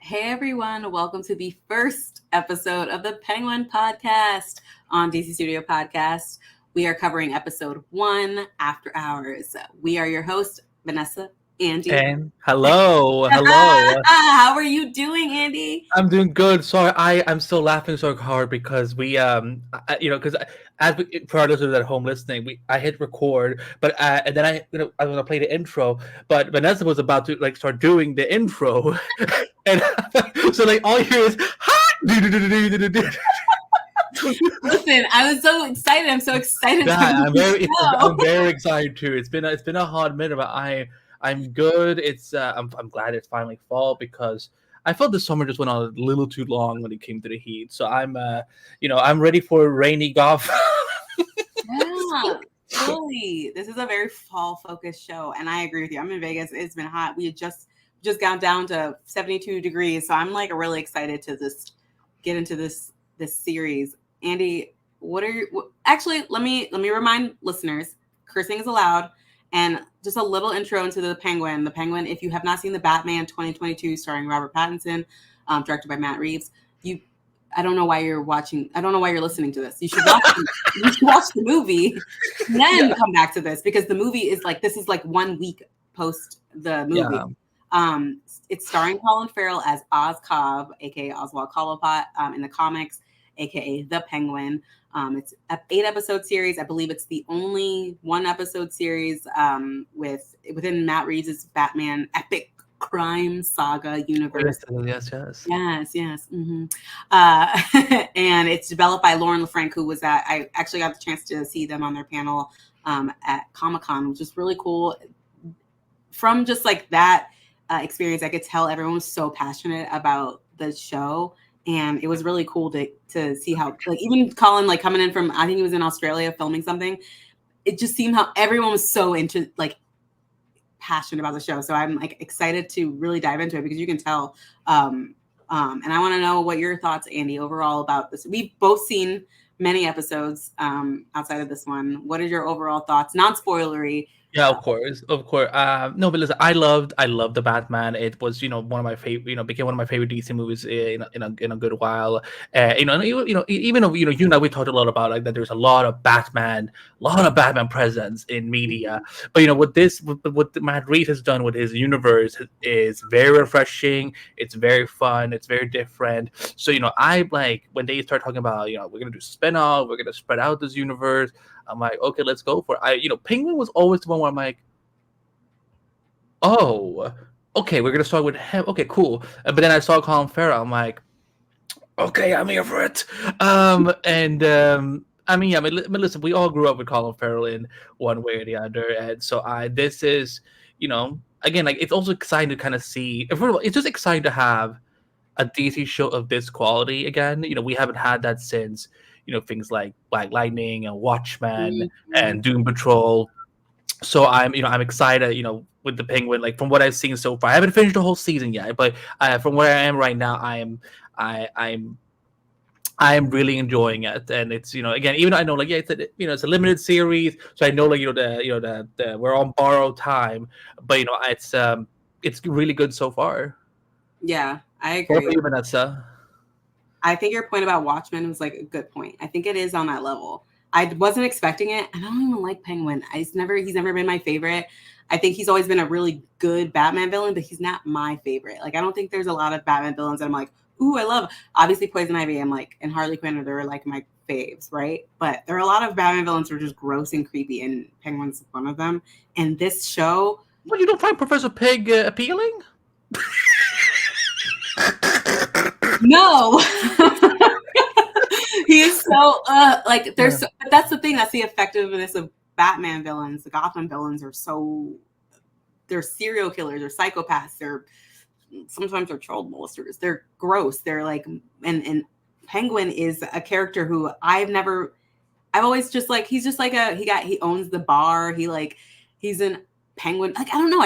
Hey everyone, welcome to the first episode of the Penguin Podcast on DC Studio Podcast. We are covering episode 1, After Hours. We are your hosts, Vanessa, Andy. And hello. How are you doing, Andy? I'm doing good. Sorry, I'm still laughing so hard because because for our listeners at home listening, I hit record, but and then I was gonna play the intro, but Vanessa was about to start doing the intro, and so all you hear is Listen, I was so excited. I'm so excited. I'm very excited too. It's been a hard minute, but I'm good. I'm glad it's finally fall because I felt the summer just went on a little too long when it came to the heat. So I'm ready for a rainy golf. Yeah, totally. This is a very fall focused show, and I agree with you. I'm in Vegas. It's been hot. We had just got down to 72 degrees, so I'm really excited to just get into this series. Andy, actually, let me remind listeners, cursing is allowed, and just a little intro into the Penguin. The Penguin, if you have not seen The Batman 2022 starring Robert Pattinson, directed by Matt Reeves, I don't know why you're watching. I don't know why you're listening to this. You should watch the movie, and then come back to this, because the movie is this is 1 week post the movie. Yeah. It's starring Colin Farrell as Oz Cobb, aka Oswald Cobblepot, in the comics, aka the Penguin. It's an 8-episode series. I believe it's the only 1-episode series within Matt Reeves' Batman epic crime saga universe. Yes. Mm-hmm. And it's developed by Lauren LaFranc, who was I actually got the chance to see them on their panel at Comic-Con, which is really cool. From just that experience, I could tell everyone was so passionate about the show, and it was really cool to see how even Colin coming in from, I think he was in Australia filming something. It just seemed how everyone was so into passionate about the show. So I'm excited to really dive into it, because you can tell. And I want to know what your thoughts, Andy, overall about this. We've both seen many episodes outside of this one. What are your overall thoughts? Non-spoilery. Yeah, of course. No, but listen, I loved the Batman. It was, one of my favorite, became one of my favorite DC movies in a good while. Even though you and I, we talked a lot about that. There's a lot of Batman presence in media. But what Matt Reeves has done with his universe is very refreshing. It's very fun. It's very different. So I when they start talking about we're gonna do spin-off, we're gonna spread out this universe. I'm like, okay, let's go for it. Penguin was always the one where I'm like, oh, okay, we're gonna start with him. Okay, cool. But then I saw Colin Farrell. I'm like, okay, I'm here for it. Listen, we all grew up with Colin Farrell in one way or the other, and so this is, again, it's also exciting to kind of see. First of all, it's just exciting to have a DC show of this quality again. We haven't had that since. Things like Black Lightning and Watchmen and Doom Patrol. So I'm excited, with the Penguin. From what I've seen so far, I haven't finished the whole season yet, but from where I am right now, I'm really enjoying it. And it's again, even though I know it's a limited series, so I know we're on borrowed time, but it's really good so far. Yeah, I agree. What about you, Vanessa? I think your point about Watchmen was a good point. I think it is on that level. I wasn't expecting it. I don't even like Penguin. He's never been my favorite. I think he's always been a really good Batman villain, but he's not my favorite. I don't think there's a lot of Batman villains that I'm like, ooh, I love. Obviously, Poison Ivy, I'm and Harley Quinn, they're my faves, right? But there are a lot of Batman villains who are just gross and creepy, and Penguin's one of them. And this show... Well, you don't find Professor Pig appealing? No. He is so there's but that's the thing, that's the effectiveness of Batman villains. The Gotham villains are they're serial killers, they're psychopaths, sometimes they're child molesters, they're gross, they're and Penguin is a character who I've always just he owns the bar, he's an Penguin, I don't know,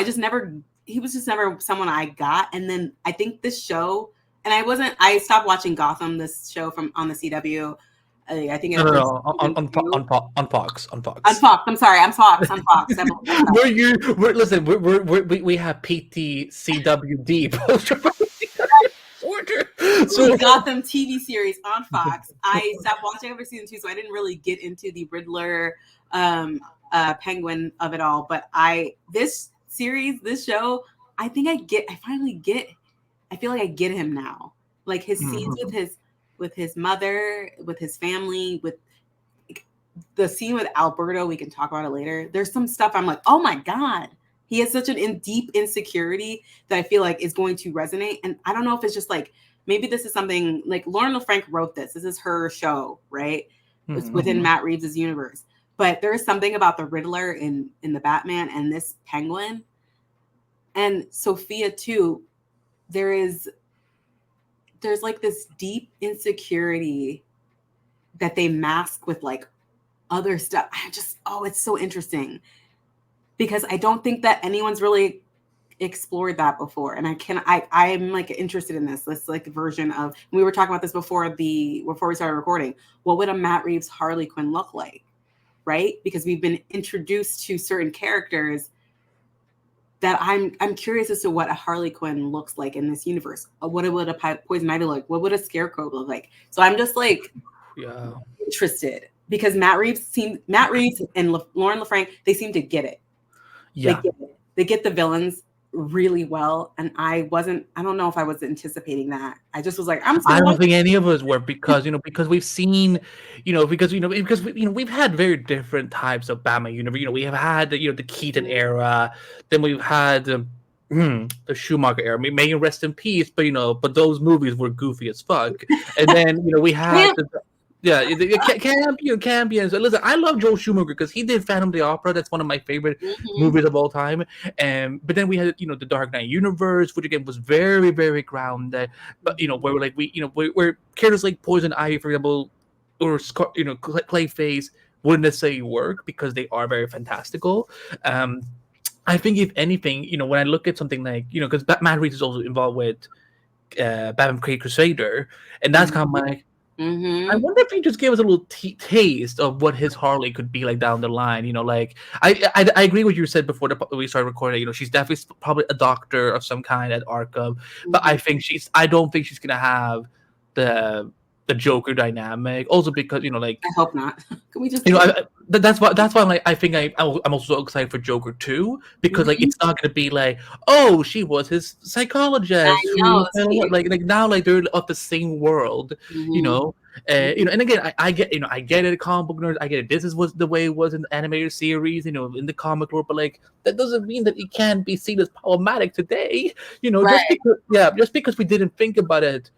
he was just never someone I got. And then I think this show, and I stopped watching Gotham, this show on the CW. I think it was on Fox. On Fox. I'm sorry, on Fox. On Fox. We have PTCWD. So Gotham TV series on Fox. I stopped watching after season 2, so I didn't really get into the Riddler Penguin of it all. But this show, I think I finally get. I feel like I get him now. Like his scenes with his mother, with his family, with the scene with Alberto. We can talk about it later. There's some stuff I'm like, oh my god. He has such an deep insecurity that I feel like is going to resonate. And I don't know if it's just like, maybe this is something like Lauren LaFranc wrote this. This is her show, right? It's within Matt Reeves' universe. But there is something about the Riddler in the Batman and this Penguin and Sophia too. There's like this deep insecurity that they mask with like other stuff. It's so interesting. Because I don't think that anyone's really explored that before. And I'm like interested in this like version of, we were talking about this before we started recording. What would a Matt Reeves Harley Quinn look like? Right? Because we've been introduced to certain characters that I'm curious as to what a Harley Quinn looks like in this universe. What would a Poison Ivy look like? What would a Scarecrow look like? So I'm just like interested because Matt Reeves and Lauren LaFranc, they seem to get it. Yeah. They get the villains really well. And I don't know if I was anticipating that. I just was like, I don't think any of us were because we've seen, because we've had very different types of Batman universe. We have had the Keaton era, then we've had the Schumacher era. May he rest in peace, but those movies were goofy as fuck. And then we had Campion. So listen, I love Joel Schumacher because he did Phantom of the Opera. That's one of my favorite movies of all time. But then we had the Dark Knight universe, which again was very, very grounded. But where where characters like Poison Ivy, for example, or Clayface wouldn't necessarily work because they are very fantastical. I think if anything, when I look at something like because Matt Reeves is also involved with Batman Crusader, and that's kind of like. I wonder if he just gave us a little taste of what his Harley could be like down the line. Like I agree with what you said before we started recording. She's definitely probably a doctor of some kind at Arkham, but I don't think she's gonna have the Joker dynamic. Also because I hope not. Can we just that's why I'm like I'm also so excited for Joker 2 because like it's not gonna be like, oh, she was his psychologist know, like now like they're of the same world, and again I get I get it, comic book nerds, I get it, this is what the way it was in the animated series, in the comic world, but like that doesn't mean that it can't be seen as problematic today, just because we didn't think about it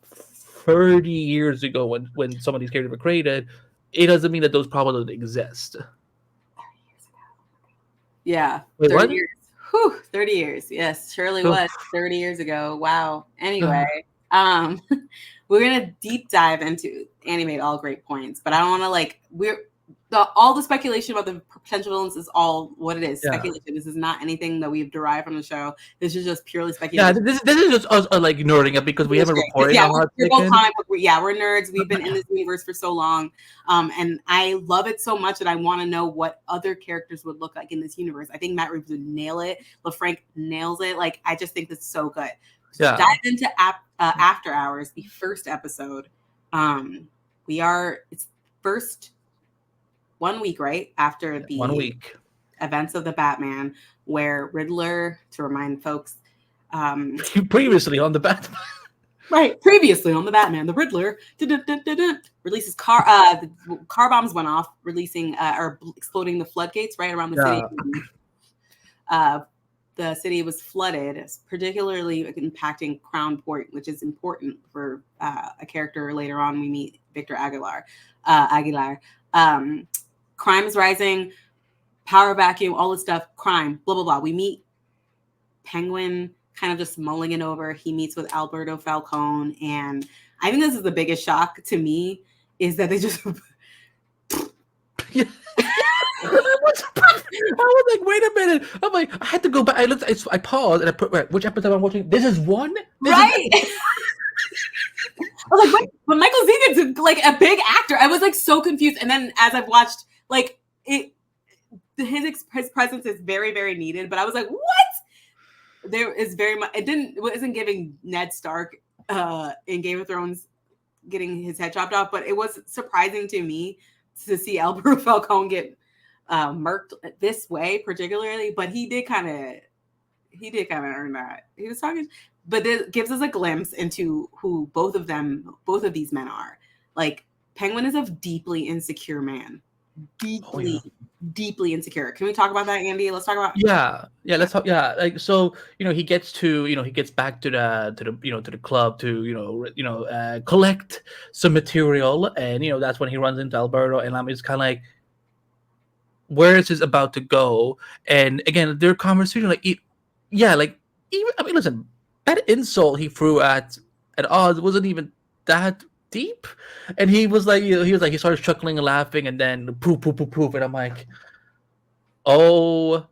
30 years ago when some of these characters were created, it doesn't mean that those problems don't exist. 30 years ago. Yeah. Wait, 30 what? years. Whew, 30 years. Yes, surely was 30 years ago. Wow. Anyway, we're gonna deep dive into animate all great points, but I don't want to all the speculation about the potential villains is all what it is. Speculation. This is not anything that we've derived from the show. This is just purely speculation. Yeah, this is just us like nerding up because we haven't recorded. We're nerds. We've been in this universe for so long, and I love it so much that I want to know what other characters would look like in this universe. I think Matt Reeves would nail it. LaFranc nails it. Like I just think that's so good. So dive into After Hours, the first episode. It's first 1 week, right? After the 1 week events of the Batman, where Riddler, to remind folks, previously on the Batman. Right, previously on the Batman, the Riddler releases car bombs went off, releasing or exploding the floodgates right around the city. The city was flooded, particularly impacting Crown Point, which is important for a character later on we meet, Victor Aguilar. Crime is rising, power vacuum, all this stuff, crime, blah, blah, blah. We meet Penguin kind of just mulling it over. He meets with Alberto Falcone. And I think this is the biggest shock to me is that they just... I was like, wait a minute. I'm like, I had to go back. I paused and I put, which episode I'm watching? This is one? Right. I was like, wait, but Michael Zegan's like a big actor. I was like so confused. And then as I've watched, like his presence is very, very needed. But I was like, what? There is very much. It wasn't giving Ned Stark in Game of Thrones getting his head chopped off, but it was surprising to me to see Alberto Falcone get murked this way, particularly. But he did kind of earn that. He was talking, but this gives us a glimpse into who both of these men are. Like Penguin is a deeply insecure man, deeply insecure. Can we talk about that, Andy? Let's talk about. Yeah, let's talk. Yeah, like so, he gets to, he gets back to the to the club to collect some material, and that's when he runs into Alberto, and I'm just kind of like, where is this about to go? And again, their conversation, like, yeah, like, even, I mean, listen, that insult he threw at Oz wasn't even that deep, and he was like, he started chuckling and laughing, and then poof, poof, poof, poof, and I'm like, oh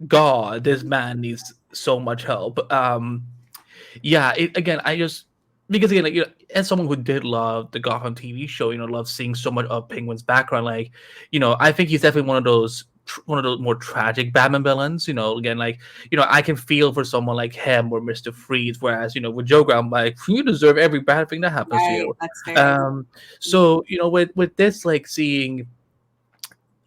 God, this man needs so much help. Yeah, again, I just, because again, like, as someone who did love the Gotham TV show, love seeing so much of Penguin's background. Like, I think he's definitely one of those more tragic Batman villains. Again, like, I can feel for someone like him or Mister Freeze. Whereas, with Joker, I'm like, you deserve every bad thing that happens to Right, you. that's fair. So with this, like, seeing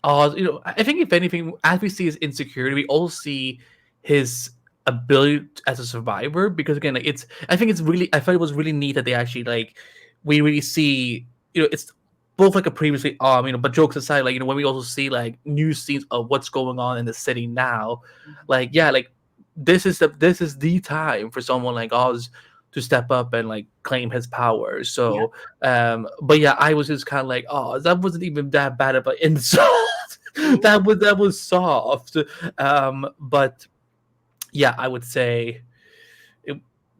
I think if anything, as we see his insecurity, we all see his ability as a survivor. Because again, like, I think it's really, I thought it was really neat that they actually, like, we really see, it's both like a previously, but jokes aside, like, when we also see like new scenes of what's going on in the city now, like, yeah, like, this is the time for someone like Oz to step up and like claim his power. Yeah. So but yeah, I was just kind of like, oh, that wasn't even that bad of an insult. That was soft. But yeah, I would say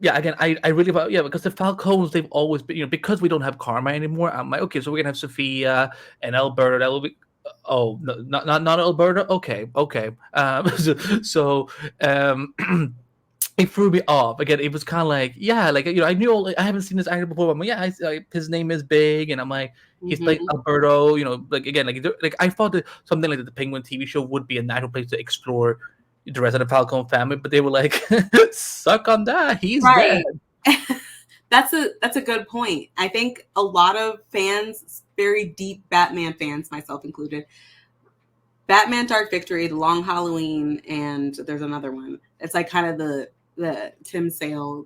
yeah, again, I really, yeah, because the Falcons, they've always been, because we don't have Karma anymore. I'm like, okay, so we're gonna have Sophia and Alberta. That will be, oh, no, not Alberta. Okay. So um it threw me off. Again, it was kind of like, yeah, like, I knew I haven't seen this actor before, but I'm like, yeah, his name is big, and I'm like, he's played Mm-hmm. Alberto. Like, again, like I thought that something like the Penguin TV show would be a natural place to explore the rest of the Falcone family, but they were like, suck on that, he's dead. Right. That's a good point. I think a lot of fans, very deep Batman fans, myself included, Batman Dark Victory, The Long Halloween, and there's another one. It's like kind of the Tim Sale,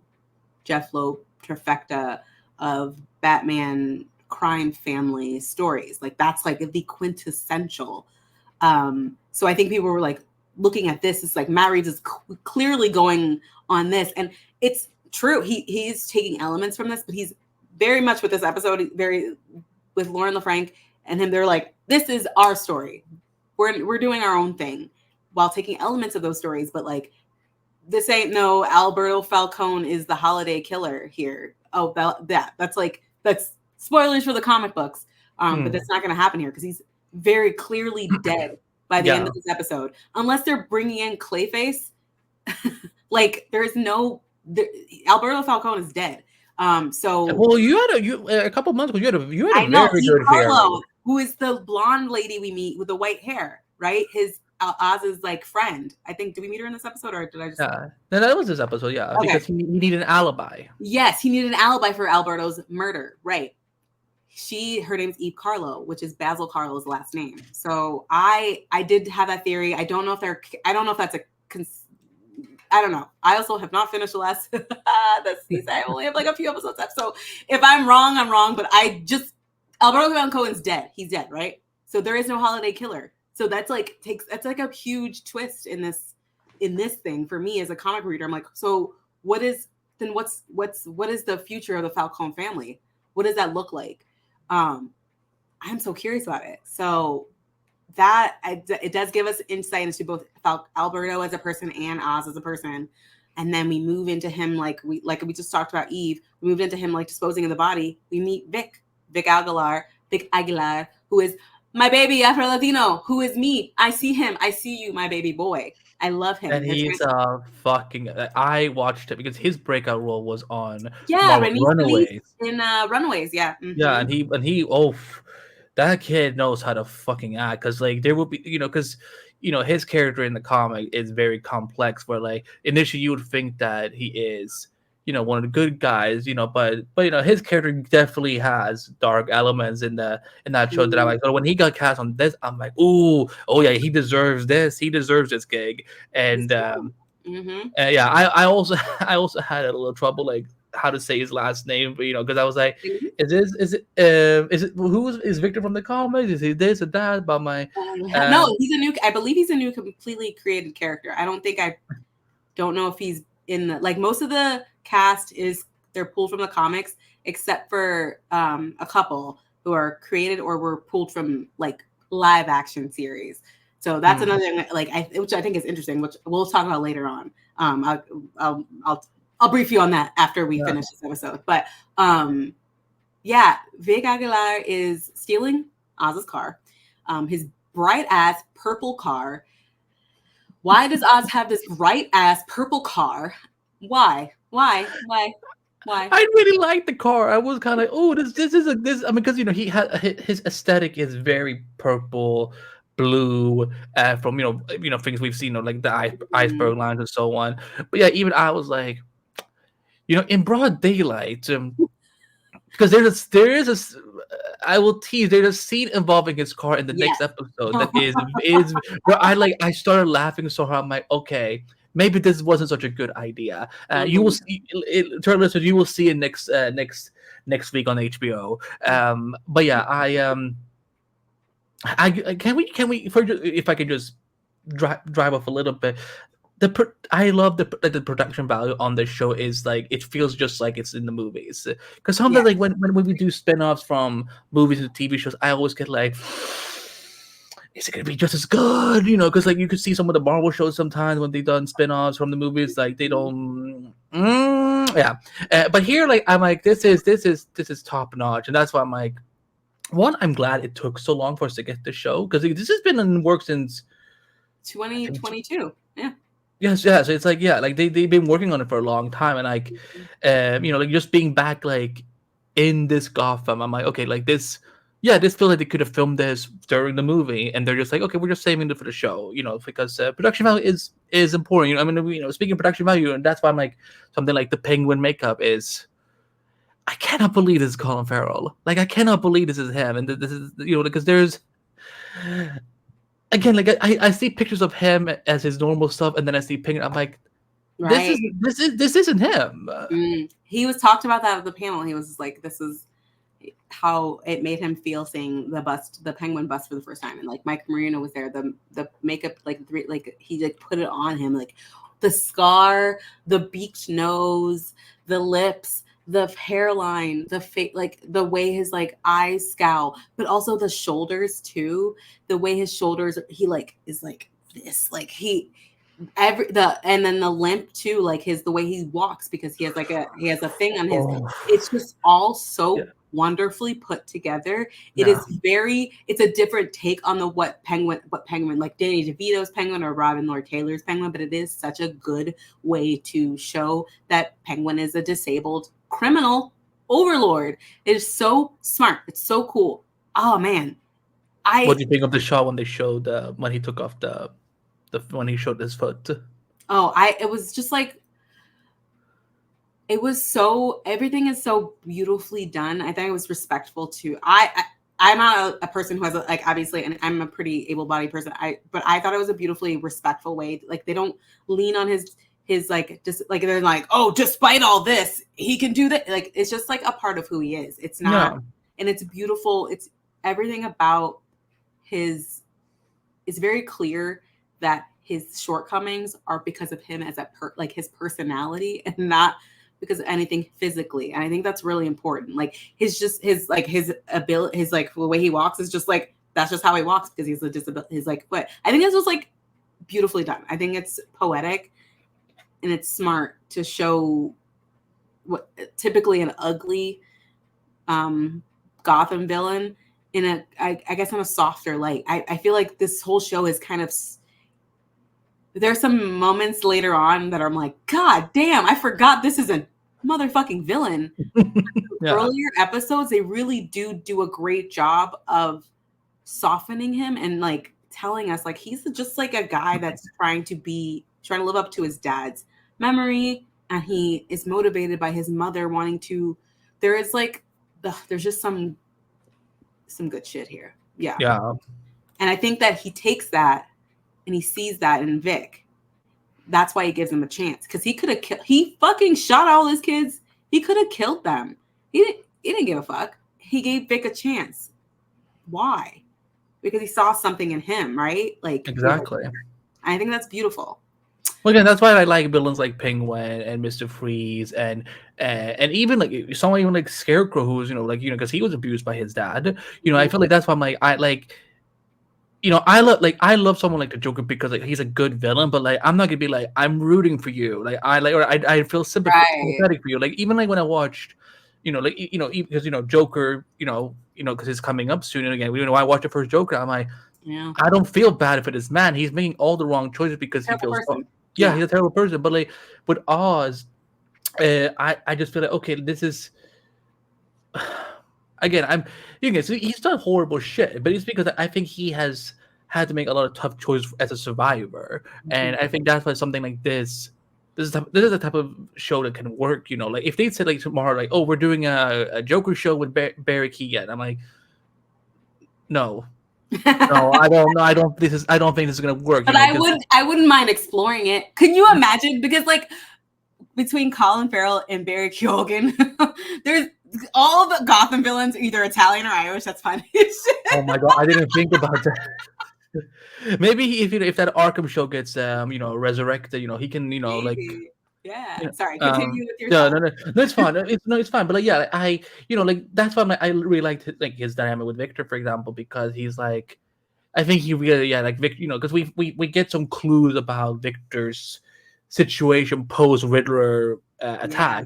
Jeff Loeb trifecta of Batman crime family stories. Like that's like the quintessential. So I think people were like looking at this. It's like Matt Reeves is clearly going on this, and it's true. He's taking elements from this, but he's very much with this episode, very with Lauren LaFranc and him. They're like, this is our story. We're doing our own thing while taking elements of those stories, but like this ain't no Alberto Falcone is the holiday killer here. Oh, that's spoilers for the comic books. But that's not going to happen here because he's very clearly dead by the end of this episode, unless they're bringing in Clayface. Like there's Alberto Falcone is dead. So well, you had a couple months ago. You had a I know very Eve good Carlo, who is the blonde lady we meet with the white hair, right? His Oz's like friend. I think, did we meet her in this episode or did I just? Yeah, no, that was this episode. Yeah, Okay. because he needed an alibi. Yes, he needed an alibi for Alberto's murder, right? Her name's Eve Carlo, which is Basil Carlo's last name. So I did have that theory. I don't know if that's I don't know. I also have not finished the last the season. I only have like a few episodes left. So if I'm wrong, I'm wrong. But Alberto Falcone's dead. He's dead, right? So there is no holiday killer. So that's like a huge twist in this thing for me as a comic reader. I'm like, so what is the future of the Falcone family? What does that look like? I'm so curious about it. So it does give us insight into both Alberto as a person and Oz as a person. And then we move into him like we just talked about Eve. We moved into him like disposing of the body. We meet Vic Aguilar, who is my baby Afro Latino, who is me. I see him. I see you, my baby boy. I love him. And he's fucking. I watched it because his breakout role was on Runaways. In Runaways, yeah. Mm-hmm. Yeah, and he that kid knows how to fucking act, because like there will be, because his character in the comic is very complex, where like initially you would think that he is one of the good guys, but his character definitely has dark elements in that show that I'm Mm, like, so when he got cast on this, I'm like, ooh, oh yeah, he deserves this. He deserves this gig. he's And cool. Mm-hmm. yeah, I also I also had a little trouble like how to say his last name, but because I was like, is it who is Victor from the comics? Is he this or that? But my No, um I believe he's a new, completely created character. I don't know if he's in the, like, most of the cast is, they're pulled from the comics, except for a couple who are created or were pulled from like live action series. So that's hmm, another, like, which I think is interesting, which we'll talk about later on. I'll, I'll I'll brief you on that after we yeah. finish this episode. But yeah, Vic Aguilar is stealing Oz's car, his bright ass purple car. Why does Oz have this bright ass purple car? Why? Why? Why? Why? I really liked the car. I was kind of like, oh, this is a this. I mean, because he had his aesthetic is very purple, blue, from things we've seen, like the Mm, iceberg lines and so on. But yeah, even I was like, in broad daylight, because I will tease. There's a scene involving his car in the yes. next episode that is where I started laughing so hard. I'm like, okay, maybe this wasn't such a good idea. You will Mhm. see it, to our listeners, you will see it next week on HBO. But yeah, can we if I can just drive off a little bit. I love the production value on this show is like it feels just like it's in the movies. Because sometimes Yes. like when we do spin-offs from movies to TV shows, I always get like, is it gonna be just as good? Because like you could see some of the Marvel shows sometimes when they've done spin-offs from the movies, like they don't. Yeah, but here like I'm like this is top notch, and that's why I'm like, one, I'm glad it took so long for us to get the show because this has been in work since I think. 2022. Yeah. Yes, yeah. So it's like, yeah, like they've been working on it for a long time, and like, like just being back like in this Gotham, I'm like, okay, like this, yeah, this feels like they could have filmed this during the movie, and they're just like, okay, we're just saving it for the show, because production value is important. I mean, speaking of production value, and that's why I'm like something like the Penguin makeup is. I cannot believe this is Colin Farrell. Like, I cannot believe this is him, and this is because there's again, like I see pictures of him as his normal stuff, and then I see Penguin. I'm like, Right. this isn't him. He was talked about that at the panel. He was like, this is how it made him feel seeing the penguin bust for the first time. And like Mike Marino was there. The makeup, like he like put it on him, like the scar, the beaked nose, the lips, the hairline, the face, like the way his like eyes scowl, but also the shoulders too. The way his shoulders, he like is like this, like and then the limp too, like the way he walks, because he has a thing on his, Oh, it's just all yeah, so wonderfully put together. yeah. It's a different take on the what penguin, like Danny DeVito's penguin or Robin Lord Taylor's penguin, but it is such a good way to show that Penguin is a disabled criminal overlord. It is so smart. It's so cool. Oh man. What I do you think of the shot when they showed when he took off the when he showed his foot? it was just like, it was so, everything is so beautifully done. I think it was respectful to, I'm not a person who has like, obviously, and I'm a pretty able-bodied person. But I thought it was a beautifully respectful way. Like they don't lean on his like, just like they're like, oh, despite all this, he can do that. Like it's just like a part of who he is. It's not, Yeah. and it's beautiful. It's everything about his. It's very clear that his shortcomings are because of him as like his personality, and not because of anything physically. And I think that's really important. Like his ability, his like the way he walks is just like, that's just how he walks because he's a disability. He's like, but I think this was like beautifully done. I think it's poetic and it's smart to show what typically an ugly Gotham villain in I guess in a softer light. I feel like this whole show is kind of, there's some moments later on that I'm like, God damn, I forgot this is a motherfucking villain. Yeah. Earlier episodes, they really do a great job of softening him and like telling us like he's just like a guy that's trying to live up to his dad's memory and he is motivated by his mother wanting to. There is like, there's just some good shit here. Yeah. Yeah. And I think that he takes that and he sees that in Vic. That's why he gives him a chance, because he could have killed. He fucking shot all his kids. He could have killed them. He didn't give a fuck. He gave Vic a chance. Why? Because he saw something in him, right? Like, Exactly. I think that's beautiful. Well, again, that's why I like villains like Penguin and Mr. Freeze and even like someone even like Scarecrow, who's because he was abused by his dad. I feel like that's why I'm like I love someone like the Joker because like he's a good villain, but like I'm not gonna be like I'm rooting for you. Like I feel sympathetic for you. Like even like when I watched, because Joker, because it's coming up soon, and again, when I watched the first Joker, I'm like, I don't feel bad for this man. He's making all the wrong choices because he feels. He's a terrible person. But like with Oz, I just feel like okay, this is. Again, he's done horrible shit, but it's because I think he has had to make a lot of tough choices as a survivor, and I think that's why something like this is the type of show that can work. Like if they said like tomorrow, like, oh, we're doing a Joker show with Barry Keoghan, I'm like, no, I don't know. I don't think this is gonna work. But I wouldn't mind exploring it. Can you imagine? Because like between Colin Farrell and Barry Keoghan, there's all the Gotham villains either Italian or Irish. That's fine. Oh my god, I didn't think about that. Maybe if that Arkham show gets resurrected, he can like. Yeah. Sorry. Continue with your. No, it's fine. It's fine. But like, yeah, like that's why I really liked like his dynamic with Victor, for example, because he's like, I think he really like Victor, because we get some clues about Victor's situation post Riddler attack,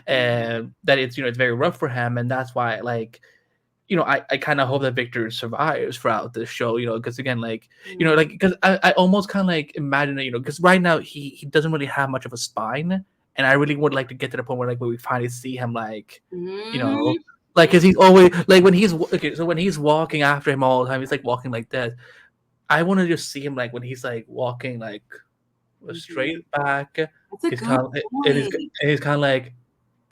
and that it's it's very rough for him, and that's why like. I kind of hope that Victor survives throughout this show, because again, like, because I almost kind of like imagine that, because right now he doesn't really have much of a spine, and I really would like to get to the point where we finally see him, like, like, because he's always like when he's so when he's walking after him all the time, he's like walking like that. I want to just see him like when he's like walking like straight back. He's kind of and he's kind of like,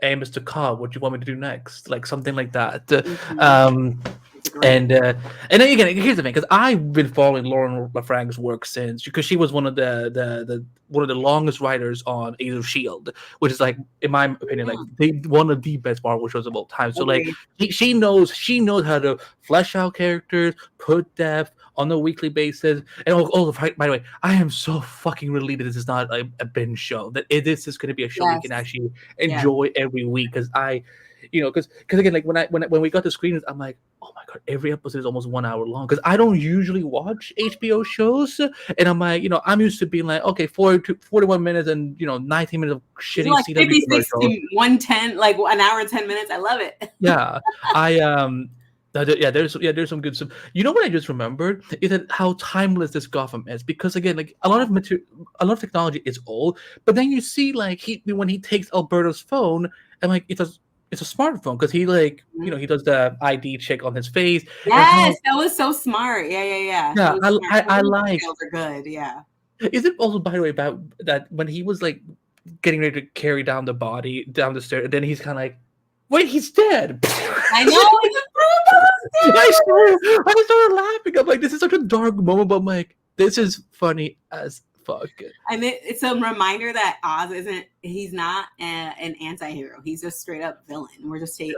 hey, Mr. Cobb, what do you want me to do next? Like something like that. And then again, here's the thing, because I've been following Lauren LaFranc's work since, because she was one of the longest writers on Age of Shield, which is like, in my opinion, like one of the best Marvel shows of all time. So like she knows how to flesh out characters, put depth on a weekly basis, and by the way, I am so fucking relieved that this is not a binge show. That this is going to be a show we can actually enjoy every week. Because because again, like when we got the screeners, I'm like, oh my god, every episode is almost 1 hour long. Because I don't usually watch HBO shows, and I'm like, I'm used to being like, okay, 41 minutes and 19 minutes of shitty like CW 56 commercials. to 110, like an hour and 10 minutes. I love it. Yeah, there's some good stuff. You know what I just remembered is that how timeless this Gotham is, because again, like a lot of technology is old, but then you see like when he takes Alberto's phone and like it's a smartphone, because he like he does the ID check on his face. Yes, that was so smart. Yeah. Yeah, I like. Are good. Yeah. Is it also, by the way, about that when he was like getting ready to carry down the body down the stairs, and then he's kind of like, wait, he's dead. I know. I started laughing. I'm like, this is such a dark moment, but I'm like, this is funny as fuck. And it's a reminder that Oz he's not an anti-hero. He's just straight up villain. We're just seeing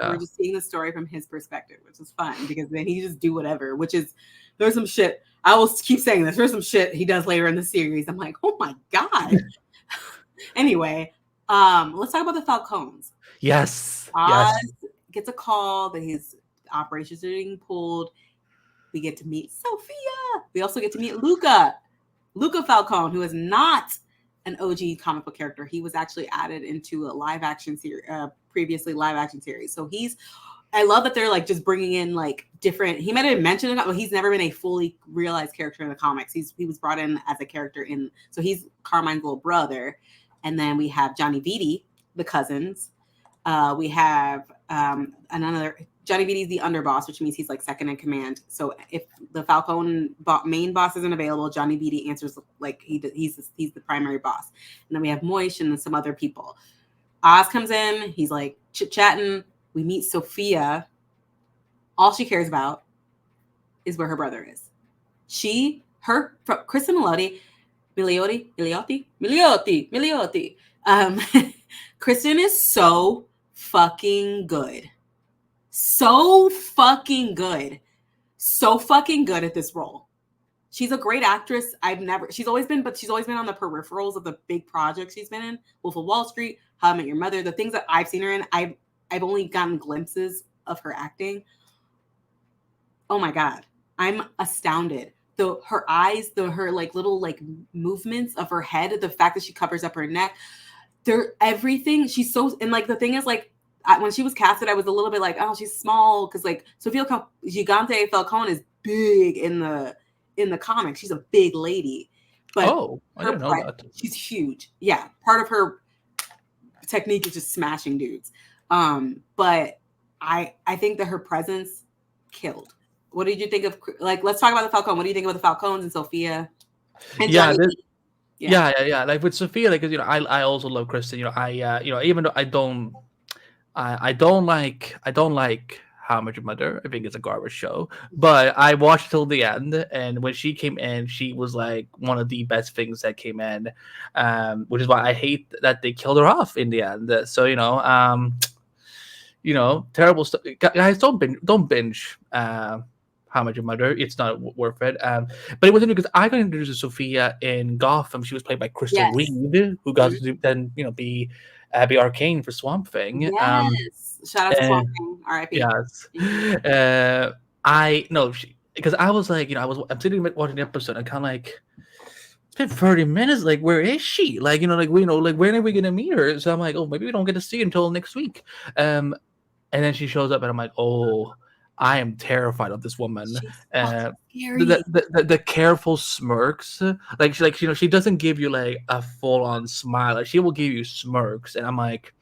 the story from his perspective, which is fun, because then he just do whatever, which is, there's some shit. I will keep saying this. There's some shit he does later in the series. I'm like, oh my God. Anyway, let's talk about the Falcones. Yes. Oz gets a call that his operations are being pulled. We get to meet Sophia. We also get to meet Luca Falcone, who is not an OG comic book character. He was actually added into a previously live action series. So I love that they're like just bringing in like different. He might have mentioned it, but he's never been a fully realized character in the comics. He was brought in as a character so he's Carmine's little brother. And then we have Johnny Vitti, the cousins. We have Johnny Beatty's the underboss, which means he's like second in command. So if the Falcone main boss isn't available, Johnny Beatty answers like he's the primary boss. And then we have Moish and then some other people. Oz comes in. He's like chit-chatting. We meet Sophia. All she cares about is where her brother is. Kristen Milioti. Kristen is so fucking good. So fucking good at this role. She's a great actress. She's always been on the peripherals of the big projects she's been in. Wolf of Wall Street, How I Met Your Mother, the things that I've seen her in, I've only gotten glimpses of her acting. Oh my God. I'm astounded. Her eyes, her like little like movements of her head, the fact that she covers up her neck, everything. She's so, and like the thing is like, when she was casted, I was a little bit like, oh, she's small, because like Sofia Gigante Falcone is big in the comics. She's a big lady, but I didn't know that. She's huge. Yeah, part of her technique is just smashing dudes. But I think that her presence killed. What did you think of, like, let's talk about the Falcone. What do you think about the Falcones and Sophia? And yeah, like with Sophia, like, you know, I also love Kristen. You know, even though I don't like How I Met Your Mother. I think it's a garbage show, but I watched till the end, and when she came in, she was like one of the best things that came in, which is why I hate that they killed her off in the end. So terrible stuff. Guys, don't binge. How I Met Your Mother. It's not worth it. But it was interesting because I got introduced to Sophia in Gotham. She was played by Crystal Reed, who got to then be Arcane for Swamp Thing. Yes. Shout out to Swamp Thing. R.I.P. Yes. Because I was like, I'm sitting watching the episode and kind of like, it's been 30 minutes. Like, where is she? Like, when are we gonna meet her? So I'm like, oh, maybe we don't get to see her until next week. And then she shows up, and I'm like, oh, I am terrified of this woman. The careful smirks, like she doesn't give you like a full on smile. Like, she will give you smirks, and I'm like,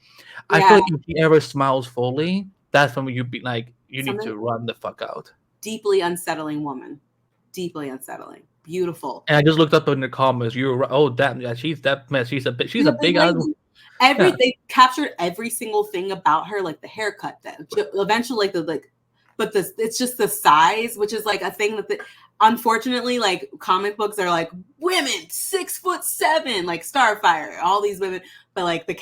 I feel like if she ever smiles fully, that's when you be like, you need to run the fuck out. Deeply unsettling woman, deeply unsettling. Beautiful. And I just looked up in the comments. You were damn, yeah, she's that mess. She's a big ass. They captured every single thing about her, like the haircut, that eventually but it's just the size, which is like a thing that unfortunately, like, comic books are like women 6'7", like Starfire, all these women, but like the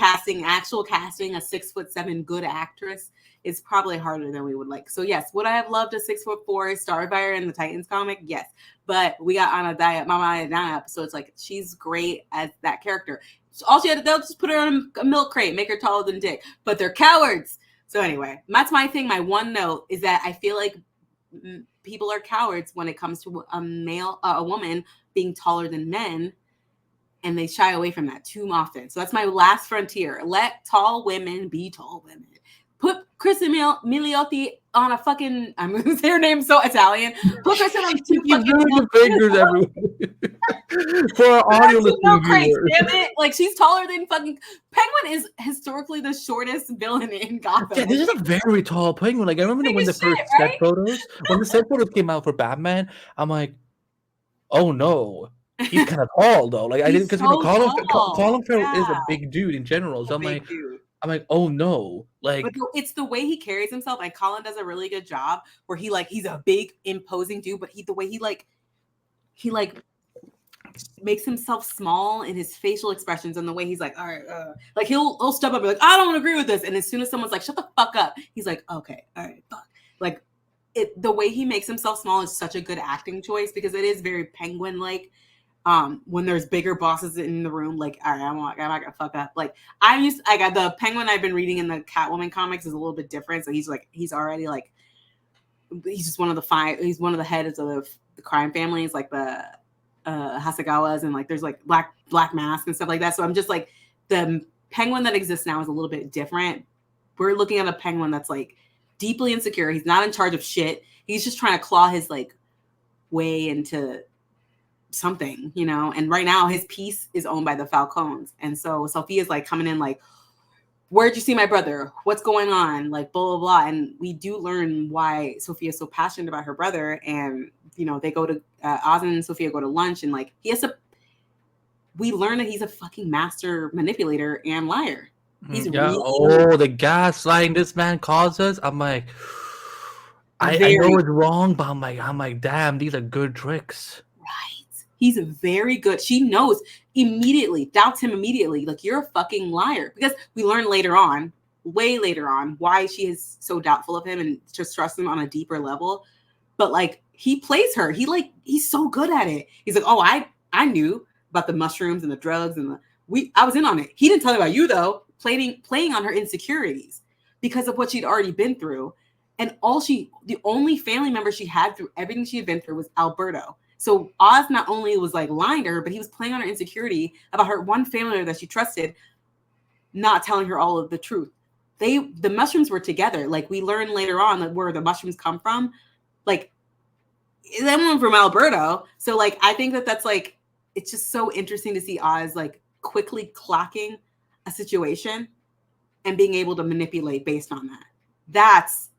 actual casting a 6'7" good actress is probably harder than we would like. So yes, would I have loved a 6'4" Starfire in the Titans comic? Yes, but we got on a diet, Mama Diana, so it's like she's great as that character. So all she had to do was just put her on a milk crate, make her taller than Dick, but they're cowards. So anyway, that's my thing. My one note is that I feel like people are cowards when it comes to a woman being taller than men, and they shy away from that too often. So that's my last frontier. Let tall women be tall women. Put Kristen Milioti on a fucking, I'm going to say her name so Italian. Put Kristen on two fucking fingers everywhere. For our audio listeners. Damn it. Like, she's taller than fucking Penguin is historically the shortest villain in Gotham. Yeah, this is a very tall Penguin. Like, I remember when the first set photos came out for Batman, I'm like, oh no. He's kind of tall though. Like, I didn't, because Colin Farrell is a big dude in general. So I'm like, oh no, like, but it's the way he carries himself. Like, Colin does a really good job where he's a big imposing dude, but the way he makes himself small in his facial expressions and the way he's like, all right, like he'll step up and be like, I don't agree with this, and as soon as someone's like, shut the fuck up, he's like, okay, all right, fuck. Like, the way he makes himself small is such a good acting choice, because it is very Penguin like. When there's bigger bosses in the room, like, all right, I'm not gonna fuck up. Like, I got the Penguin I've been reading in the Catwoman comics is a little bit different. So he's already like, he's just one of the heads of the crime family. It's like the Hasegawas, and like there's like Black Mask and stuff like that. So I'm just like, the Penguin that exists now is a little bit different. We're looking at a Penguin that's like deeply insecure. He's not in charge of shit. He's just trying to claw his like way into something, and right now his piece is owned by the Falcones, and so Sophia's like coming in like, where'd you see my brother? What's going on? Like, blah, blah, blah. And we do learn why Sophia's so passionate about her brother. And, you know, they go to, Oz and Sophia go to lunch, and like, we learn that he's a fucking master manipulator and liar. He's Yeah. really Oh, the gaslighting this man causes. I'm like, I know very it's wrong, but I'm like, damn, these are good tricks. right. He's very good. She knows immediately, doubts him immediately. Like, you're a fucking liar. Because we learn later on, way later on, why she is so doubtful of him and just trusts him on a deeper level. But like, he plays her. He's so good at it. He's like, oh, I knew about the mushrooms and the drugs and I was in on it. He didn't tell me about you though. Playing on her insecurities because of what she'd already been through. And the only family member she had through everything she had been through was Alberto. So Oz not only was like lying to her, but he was playing on her insecurity about her one family member that she trusted, not telling her all of the truth. The mushrooms were together. Like, we learn later on that where the mushrooms come from. Like, that one from Alberto. So like, I think that's like, it's just so interesting to see Oz like quickly clocking a situation and being able to manipulate based on that. That's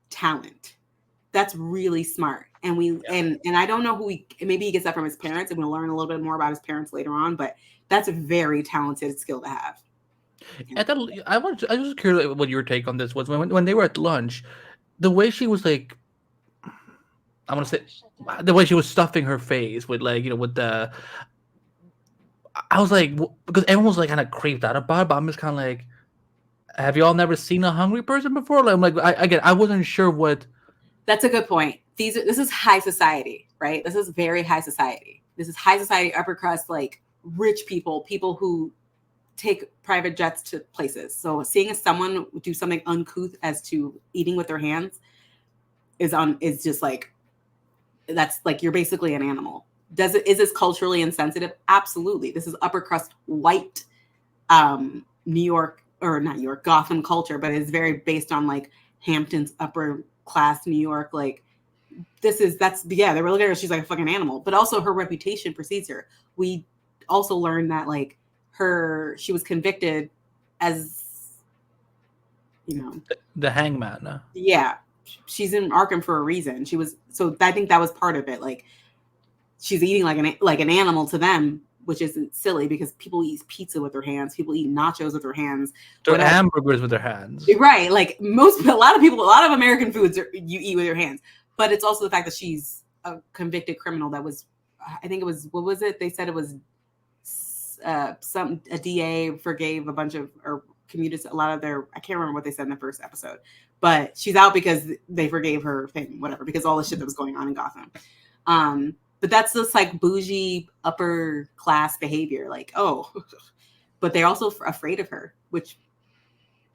talent. That's really smart. And and I don't know maybe he gets that from his parents, and we'll learn a little bit more about his parents later on, but that's a very talented skill to have. I was curious what your take on this was when they were at lunch, the way she was like, I want to say, the way she was stuffing her face with like, with the, I was like, because everyone was like kind of creeped out about it, but I'm just kind of like, have you all never seen a hungry person before? Like, I'm like, I wasn't sure what. That's a good point. This is high society, right? This is very high society. This is high society, upper crust, like rich people who take private jets to places. So seeing someone do something uncouth as to eating with their hands is just like, that's like, you're basically an animal. Is this culturally insensitive? Absolutely. This is upper crust white New York, or not New York, Gotham culture, but it's very based on like Hampton's upper class New York. Like, they were looking at her, she's like a fucking animal, but also her reputation precedes her. We also learned that like she was convicted as, the hangman. Yeah, she's in Arkham for a reason. So I think that was part of it. Like, she's eating like an animal to them, which isn't silly because people eat pizza with their hands. People eat nachos with their hands. Hamburgers with their hands. Right. Like, a lot of American foods you eat with your hands. But it's also the fact that she's a convicted criminal that was, I think it was, what was it? They said it was a DA forgave a bunch of, or commuted a lot of their, I can't remember what they said in the first episode, but she's out because they forgave her thing, whatever, because all the shit that was going on in Gotham. But that's this like bougie upper class behavior. Like, oh, but they're also afraid of her, which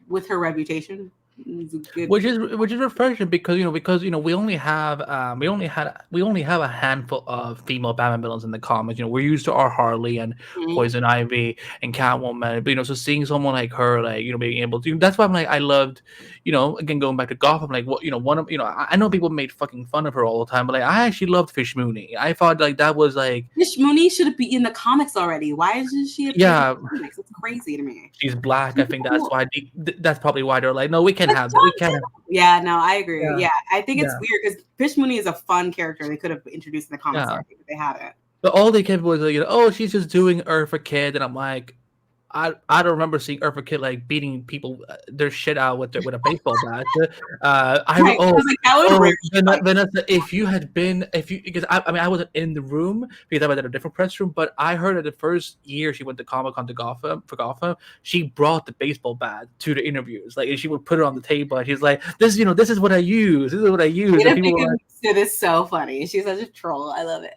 with her reputation is good. Which is refreshing because we only have a handful of female Batman villains in the comics. We're used to our Harley and Poison Ivy and Catwoman, but so seeing someone like her, like being able to, that's why I'm like, I loved, again going back to Gotham, like what one of I know people made fucking fun of her all the time, but like I actually loved Fish Mooney. I thought like that was like, Fish Mooney should be in the comics already. Why isn't she? In the comics? It's crazy to me. She's black. I think that's why. That's probably why they're like, no, we can't have that. We can't. Yeah, no, I agree. Yeah, I think it's weird because Fish Mooney is a fun character. They could have introduced in the comics already, but they haven't. But all they kept was like, oh, she's just doing Eartha Kitt, and I'm like, I don't remember seeing Eartha Kitt like beating people their shit out with a baseball bat. Vanessa, because I wasn't in the room because I was at a different press room, but I heard that the first year she went to Comic-Con to Gotham, she brought the baseball bat to the interviews. Like, and she would put it on the table, and she's like, this is what I use. This is what I use. And people were like, it is so funny. She's such a troll. I love it.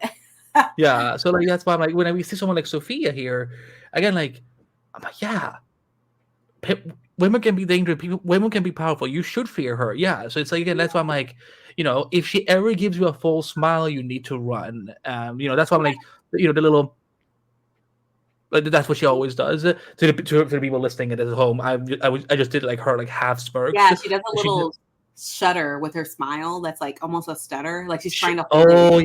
Yeah, so like that's why I'm like, when we see someone like Sophia here, again, like, I'm like, yeah, women can be dangerous. Women can be powerful. You should fear her. Yeah. So it's like, again, that's why I'm like, if she ever gives you a false smile, you need to run. That's why I'm like, the little. That's what she always does. To the people listening at home, I just did like her like half smirk. Yeah, she does a little shudder with her smile. That's like almost a stutter. Like she's trying to.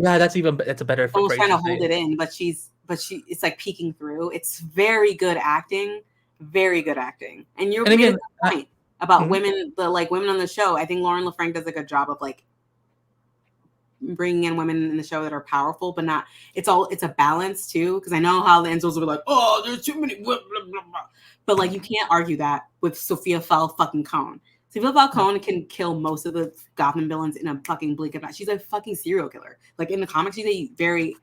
Yeah, that's a better. Almost trying to hold it in, but it's like peeking through. It's very good acting. Very good acting. And you And made a again, good point about mhm. women, the like women on the show. I think Lauren LaFranc does a good job of like bringing in women in the show that are powerful, but not. It's a balance too. Because I know how the Enzos were like, oh, there's too many, blah, blah, blah, blah. But like you can't argue that with Sophia fucking Cone. Sophia Falcone can kill most of the Gotham villains in a fucking blink of an eye. She's a fucking serial killer. Like in the comics, she's a very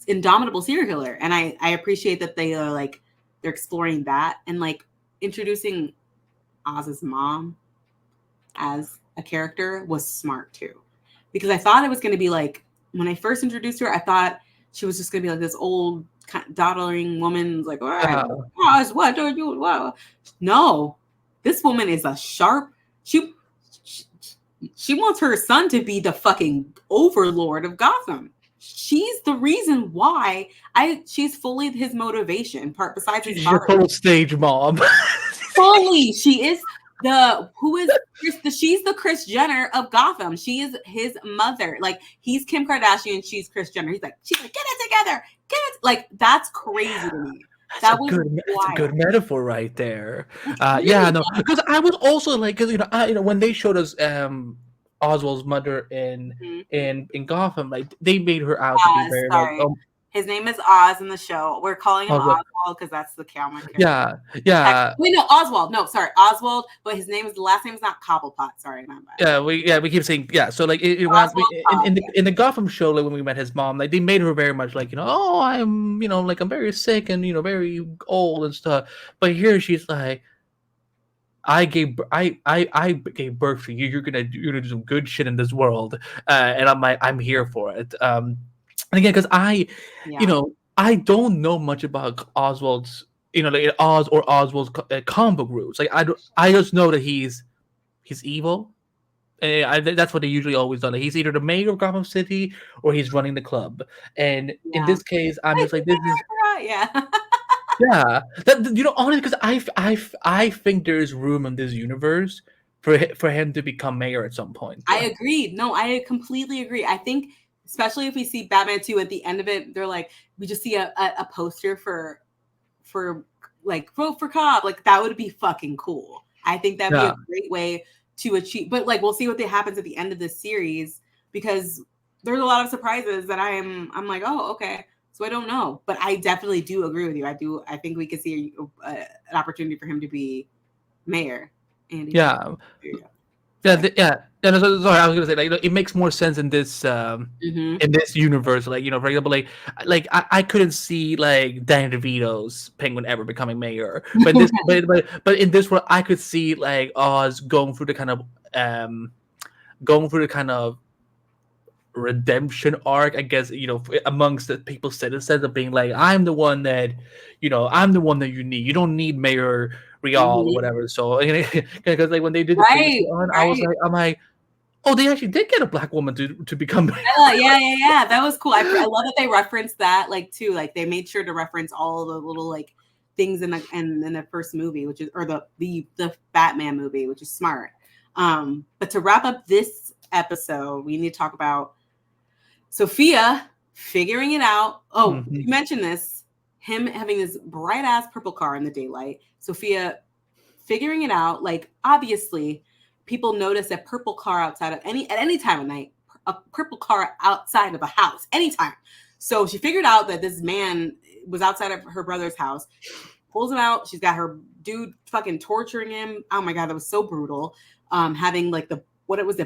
indomitable serial killer, and I appreciate that they are like they're exploring that and like introducing Oz's mom as a character was smart too, because I thought it was going to be like when I first introduced her, I thought she was just going to be like this old doddering woman, like, all right, Oz, what do you? What? No, this woman is a sharp. She, she she wants her son to be the fucking overlord of Gotham. She's the reason why she's fully his motivation part besides his She's your father. full stage mom. Fully, she is she's the Kris Jenner of Gotham. She is his mother. Like he's Kim Kardashian, she's Kris Jenner. She's like, get it together, get it. Like that's crazy to me. That's a good metaphor right there. Yeah, no, because I was also like, because when they showed us Oswald's mother in Gotham, like they made her out to be very like his name is Oz in the show. We're calling him Oswald because that's the Calvin character. Yeah. Wait, no, Oswald. No, sorry, Oswald. But his last name is not Cobblepot. Sorry, my bad. We keep saying so like in the Gotham show, like when we met his mom, like they made her very much like oh I'm like I'm very sick and very old and stuff. But here she's like, I gave birth to you. You're gonna do some good shit in this world, and I'm like I'm here for it. And again, because I don't know much about Oswald's, like Oz or Oswald's comic book roots. Like I just know that he's evil. That's what they usually always do. Like he's either the mayor of Gotham City or he's running the club. And in this case, I'm just like this is yeah. That honestly, because I think there is room in this universe for him to become mayor at some point. I agree. No, I completely agree. I think especially if we see Batman 2 at the end of it, they're like we just see a poster for like vote for Cobb. Like that would be fucking cool. I think that'd be a great way to achieve. But like we'll see what happens at the end of this series because there's a lot of surprises that I'm like, oh, okay. So I don't know, but I definitely do agree with you. I think we could see an opportunity for him to be mayor. Andy. Yeah. Sorry, I was gonna say like it makes more sense in this in this universe. Like for example, like I couldn't see like Danny DeVito's Penguin ever becoming mayor, but in this but in this world I could see like Oz going through the kind of redemption arc, I guess, amongst the people's citizens of being like, I'm the one that you need. You don't need Mayor Real or whatever. So because like when they did the previous one, I was like, I'm like, oh, they actually did get a black woman to become mayor. Yeah. That was cool. I love that they referenced that like too. Like they made sure to reference all the little like things in the first movie, which is or the Batman movie, which is smart. But to wrap up this episode, we need to talk about Sophia figuring it out. Oh, you mentioned this. Him having this bright ass purple car in the daylight. Sophia figuring it out. Like obviously, people notice a purple car outside of at any time of night. A purple car outside of a house anytime. So she figured out that this man was outside of her brother's house. Pulls him out. She's got her dude fucking torturing him. Oh my god, that was so brutal. Having like the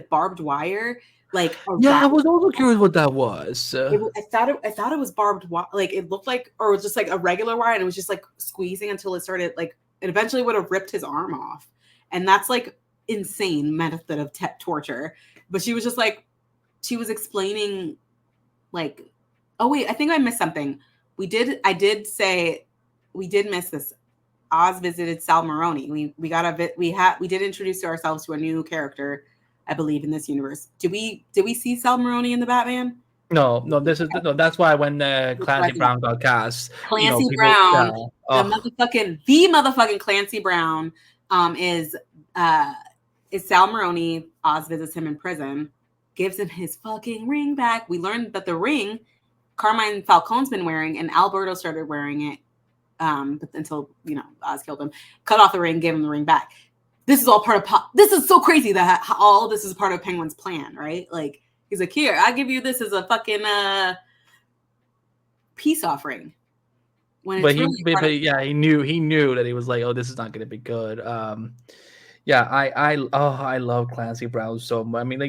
barbed wire. Like I was also curious what that was. I thought it was barbed wire. Like it looked like, or it was just like a regular wire, and it was just like squeezing until it started like it eventually would have ripped his arm off, and that's like insane method of torture. But she was just like, she was explaining, like, oh wait, I think I missed something. I did say we did miss this. Oz visited Sal Maroni. We did introduce ourselves to a new character. I believe in this universe. Did we see Sal Maroni in the Batman? No. That's why when Clancy Brown got cast, Clancy Brown, the motherfucking Clancy Brown, is Sal Maroni. Oz visits him in prison, gives him his fucking ring back. We learned that the ring Carmine Falcone's been wearing, and Alberto started wearing it but until Oz killed him, cut off the ring, gave him the ring back. This is all part of this is so crazy that all this is part of Penguin's plan, right? Like he's like, here, I give you this as a fucking peace offering. When it's he knew that he was like, oh, this is not going to be good. I love Clancy Brown so much. I mean,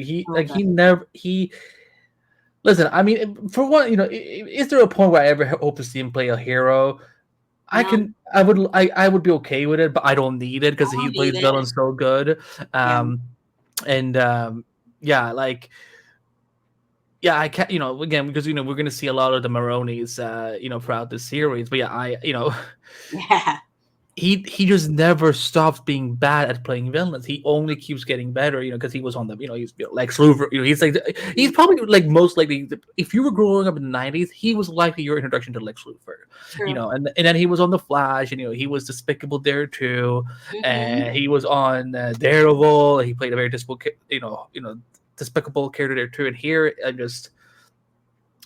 listen. I mean, for one, is there a point where I ever hope to see him play a hero? I would be okay with it, but I don't need it because he plays villain so good. I can't, again, because we're gonna see a lot of the Maronis, throughout the series. But he just never stops being bad at playing villains. He only keeps getting better, because he was on the, he's Lex Luthor. He's probably like most likely, if you were growing up in the 90s, he was likely your introduction to Lex Luthor. True. And then he was on the Flash, and he was Despicable there too, and he was on Daredevil. He played a very despicable character there too. And here, I'm just.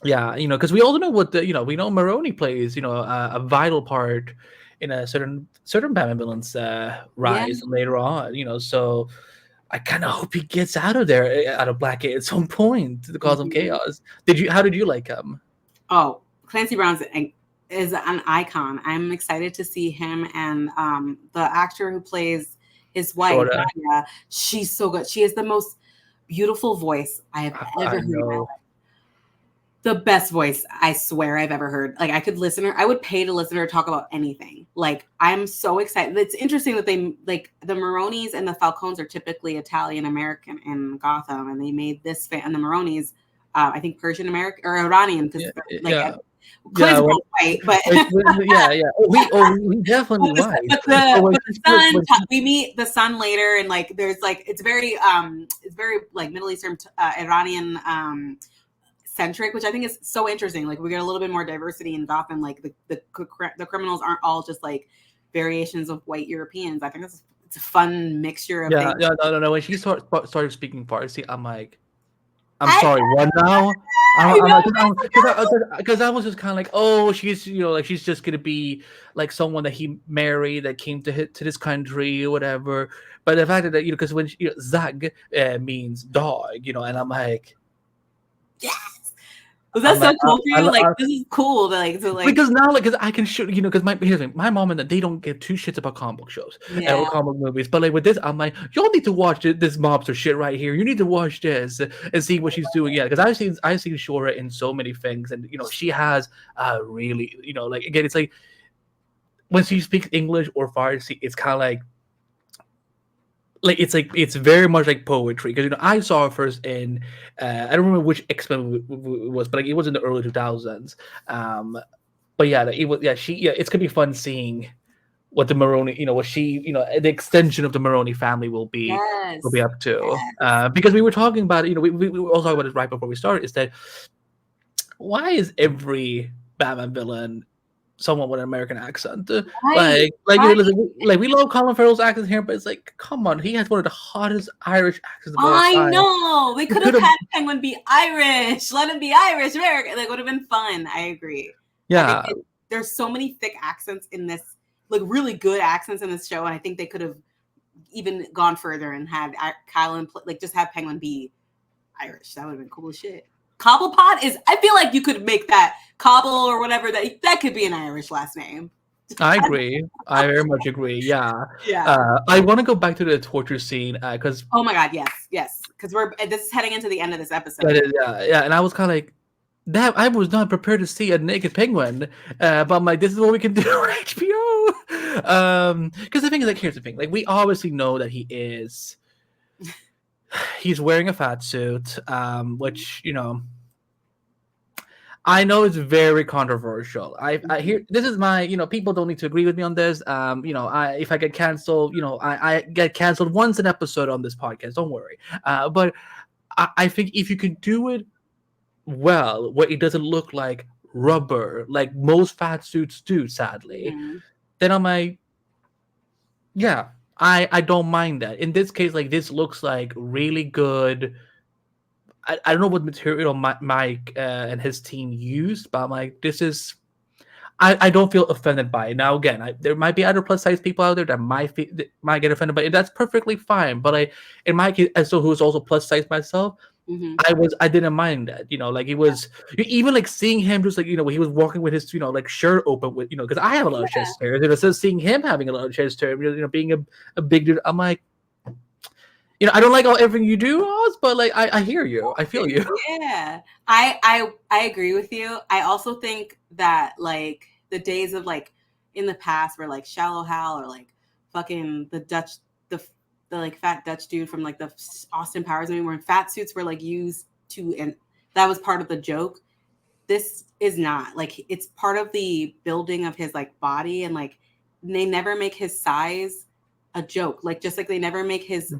Yeah, because we all know what we know Maroni plays, a vital part in a certain Batman villain's rise later on, so I kind of hope he gets out of Blackgate at some point to cause some chaos. How did you like him? Oh, Clancy Brown is an icon. I'm excited to see him, and the actor who plays his wife, Nadia, she's so good. She has the most beautiful voice I have ever heard in my life. The best voice, I swear, I've ever heard. Like, I would pay to listen to her talk about anything. Like, I'm so excited. It's interesting that they, like, the Maronis and the Falcones are typically Italian-American in Gotham, and they made this and the Maronis, I think Persian-American, or Iranian, because, white, but... we definitely white. We meet the son later, and, like, there's, like, it's very, like, Middle Eastern, Iranian, centric, which I think is so interesting. Like, we get a little bit more diversity in Gotham. Like the criminals aren't all just like variations of white Europeans. I think it's a fun mixture of things. No. When she started speaking Farsi, I'm like, I'm sorry, what now? Because I was just kind of like, oh, she's she's just gonna be like someone that he married that came to this country or whatever. But the fact that because when Zag means dog, and I'm like, yes. Was that so cool for you? This is cool. Because now, because I can shoot, because my mom and they don't give two shits about comic book shows or comic book movies. But like with this, I'm like, y'all need to watch this mobster shit right here. You need to watch this and see what she's doing. Yeah, because I've seen Shora in so many things, and she has really, like again, it's like when she speaks English or Farsi, it's kind of like it's very much like poetry, because I saw her first in I don't remember which X-Men it was, but like it was in the early 2000s. But it's gonna be fun seeing what the Maroni, what she, the extension of the Maroni family will be up to. Because we were talking about it, we were all talking about it right before we started. Is that why is every Batman villain someone with an American accent? Right. We love Colin Farrell's accent here, but it's like, come on, he has one of the hottest Irish accents of all time. I know. They could have had Penguin be Irish. Let him be Irish, American. Like, would have been fun. I agree. Yeah. There's so many thick accents in this, like really good accents in this show, and I think they could have even gone further and had Colin just have Penguin be Irish. That would have been cool as shit. Cobblepot I feel like you could make that Cobble or whatever, that could be an Irish last name. I agree. I very much agree. Yeah. I want to go back to the torture scene because. Oh my God! Yes. Because this is heading into the end of this episode. And I was kind of like, that I was not prepared to see a naked penguin, but I'm like, this is what we can do on HBO. Because the thing is, like, here's the thing: like, we obviously know that he's wearing a fat suit, which I know it's very controversial. I hear this is my, people don't need to agree with me on this. If I get canceled, I get canceled once an episode on this podcast. Don't worry. But I think if you can do it well, where it doesn't look like rubber, like most fat suits do, sadly, then I'm like, yeah, I don't mind that. In this case, like, this looks like really good. I don't know what material Mike and his team used, but I'm like, this is. I don't feel offended by it. Now again, there might be other plus size people out there that might get offended by it. That's perfectly fine. But in my case, as so who's also plus size myself, Hmm. I didn't mind that. Like he was even like seeing him just like he was walking with his like shirt open with because I have a lot of chest hair. So seeing him having a lot of chest hair, being a big dude, I'm like, I don't like everything you do, Oz, but like I hear you, I feel you. Yeah, I agree with you. I also think that like the days of like in the past where like Shallow Hal or like fucking the the like fat Dutch dude from like the Austin Powers movie, where fat suits were like used to, and that was part of the joke. This is not like, it's part of the building of his like body, and like they never make his size a joke, like just like they never make his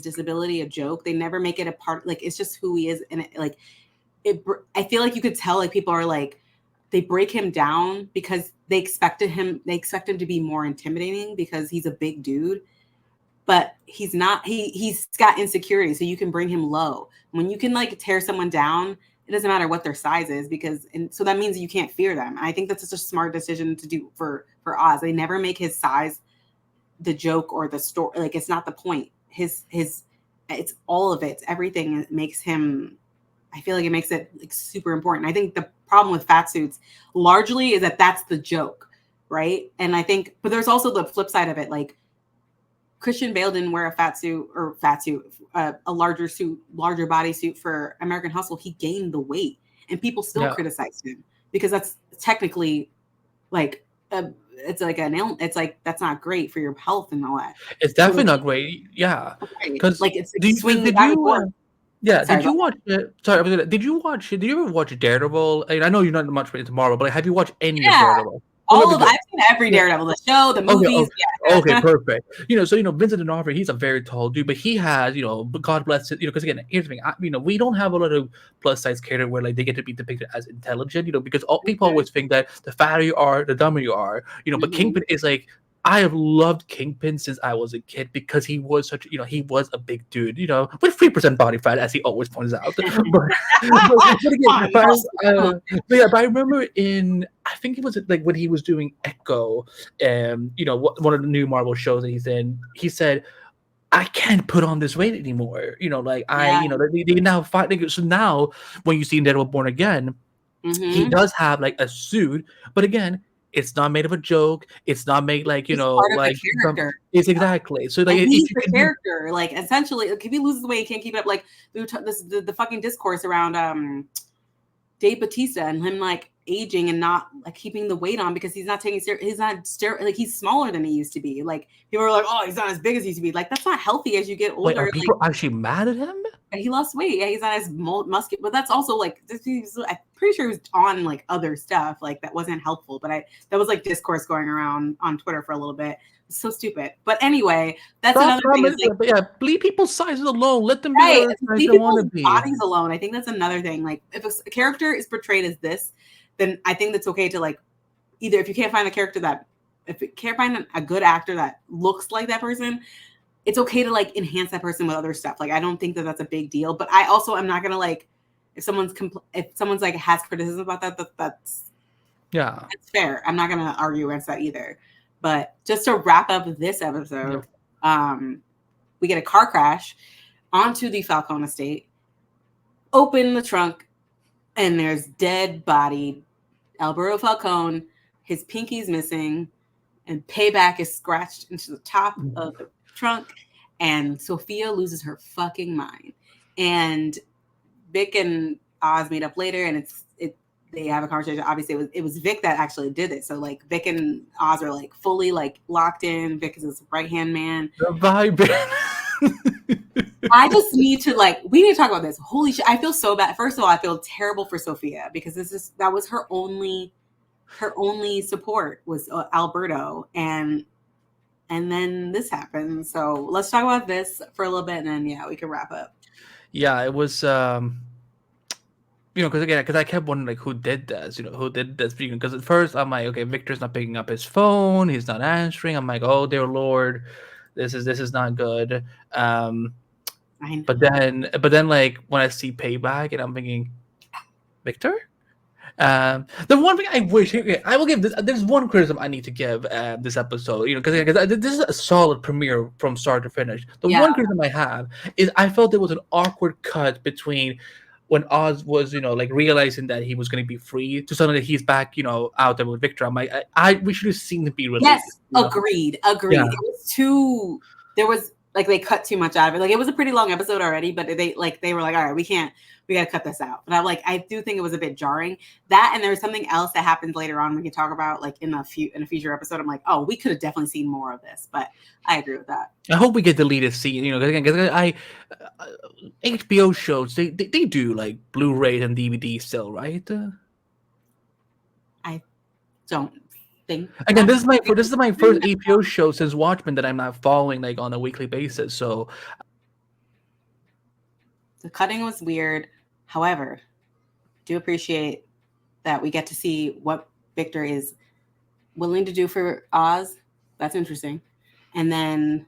disability a joke. They never make it a part, like it's just who he is. And like I feel like you could tell like people are like, they break him down because they expect him to be more intimidating because he's a big dude, but he's not. He's got insecurity, so you can bring him low. When you can like tear someone down, it doesn't matter what their size is, because and so that means you can't fear them. And I think that's just a smart decision to do for Oz. They never make his size the joke or the story. Like it's not the point. His it's all of it. It's everything that makes him. I feel like it makes it like super important. I think the problem with fat suits largely is that that's the joke, right? And I think, but there's also the flip side of it, like Christian Bale didn't wear a larger body suit for American Hustle. He gained the weight, and people still Yeah, criticized him because that's technically like it's like it's like that's not great for your health and all that. it's So definitely like, not great. Yeah, right, because like it's like swinging did back and you? forth. Yeah, Sorry, did go you ahead. watch it? Sorry, did you watch? Did you ever watch Daredevil? I know you're not much into Marvel, but have you watched any of Yeah, Daredevil? Oh, okay, good. I've seen every Yeah. Daredevil, the show, the Okay, movies. okay, Yeah. perfect. So Vincent D'Onofrio, he's a very tall dude, but he has, God bless it, because again, here's the thing, we don't have a lot of plus size characters where like they get to be depicted as intelligent, because people always think that the fatter you are, the dumber you are, but Hmm. Kingpin is like. I have loved Kingpin since I was a kid because he was he was a big dude, with 3% body fat, as he always points out. But again, Fine, but yeah, but I remember I think it was like when he was doing Echo, one of the new Marvel shows that he's in, he said, I can't put on this weight anymore. Like yeah. they now fight. Like, so now when you see Deadpool Born Again, he Hmm. does have like a suit, but again, it's not made of a joke. It's not made like, He's part of the like character. it's exactly. So like And if he's you the can do, character. Like essentially, like, if he loses weight, he can't keep it up. Like the fucking discourse around Dave Batista and him like aging and not like keeping the weight on because he's not taking like he's smaller than he used to be. Like people are like, oh, he's not as big as he used to be. Like that's not healthy as you get wait, older. are Like people actually mad at him? he lost weight. Yeah, he's not as muscular, but that's also like I'm pretty sure he was on like other stuff like that wasn't helpful. But that was like discourse going around on Twitter for a little bit. It's so stupid. But anyway, that's Stop another thing. Is like, commenting. But yeah, leave people's sizes alone. Let them be right, whatever size leave they want to people's be. bodies alone. I think that's another thing. Like if a character is portrayed as this, then I think that's okay to like either if you can't find a character that if you can't find a good actor that looks like that person, it's okay to like enhance that person with other stuff. Like I don't think that that's a big deal, but I also am not gonna like if someone's like has criticism about that's Yeah. fair. I'm not gonna argue against that either. But just to wrap up this Yeah. episode, we get a car crash onto the Falcone estate. Open the trunk, and there's dead body Alberto Falcone. His pinky's missing, and Payback is scratched into the top of the trunk, and Sophia loses her fucking mind. And Vic and Oz meet up later, and they have a conversation. Obviously, it was Vic that actually did it. So like Vic and Oz are like fully like locked in. Vic is his right hand man. The vibe. I just need to like we need to talk about this. Holy shit! I feel so bad. First of all, I feel terrible for Sophia because that was her only support was Alberto, and then this happened. So let's talk about this for a little bit, and then yeah, we can wrap up. Yeah, it was because I kept wondering like who did this, who did this, because at first I'm like, okay, Victor's not picking up his phone, he's not answering. I'm like, oh dear Lord, this is not good. I But then like when I see Payback and I'm thinking, Victor? The one thing I wish, okay, I will give this. There's one criticism I need to give this episode, because this is a solid premiere from start to finish. The Yeah. one criticism I have is I felt there was an awkward cut between when Oz was, like realizing that he was going to be free to suddenly he's back, out there with Victor. I'm like, we should have seen him be Yes, released. agreed. Yeah. Agreed. It was too. There was like they cut too much out of it. Like it was a pretty long episode already, but they were like, all right, we can't. We got to cut this out. But I do think it was a bit jarring. That and there was something else that happens later on we can talk about, like in a future episode. I'm like, oh, we could have definitely seen more of this. But I agree with that. I hope we get deleted scene, because HBO shows they do like Blu-rays and DVD still, right? I don't think. Again, this is my first HBO show since Watchmen that I'm not following like on a weekly basis. So the cutting was weird. However, do appreciate that we get to see what Victor is willing to do for Oz. That's interesting. And then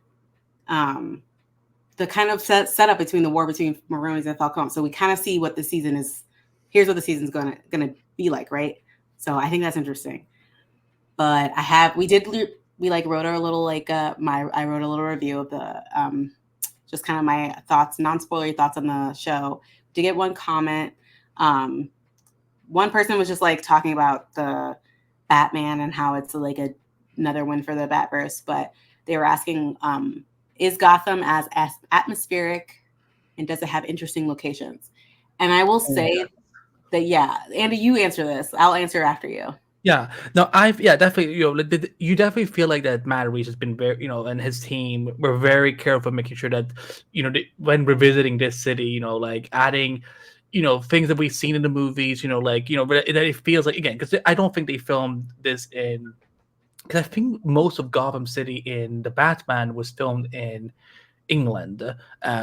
the kind of setup between the war between Maroons and Falcone. So we kind of see what the season is. Here's what the season's gonna be like, right? So I think that's interesting. But we wrote our little I wrote a little review of the just kind of my thoughts, non-spoilery thoughts on the show. To get one comment, one person was just like talking about the Batman and how it's like another win for the Batverse, but they were asking, is Gotham as atmospheric and does it have interesting locations? And I will say that, yeah, Andy, you answer this. I'll answer after you. yeah, no, definitely, you definitely feel like that Matt Reeves has been very, and his team were very careful making sure that, when revisiting this city, like adding, things that we've seen in the movies, that it feels like, again, because I don't think they filmed this because I think most of Gotham City in the Batman was filmed in England,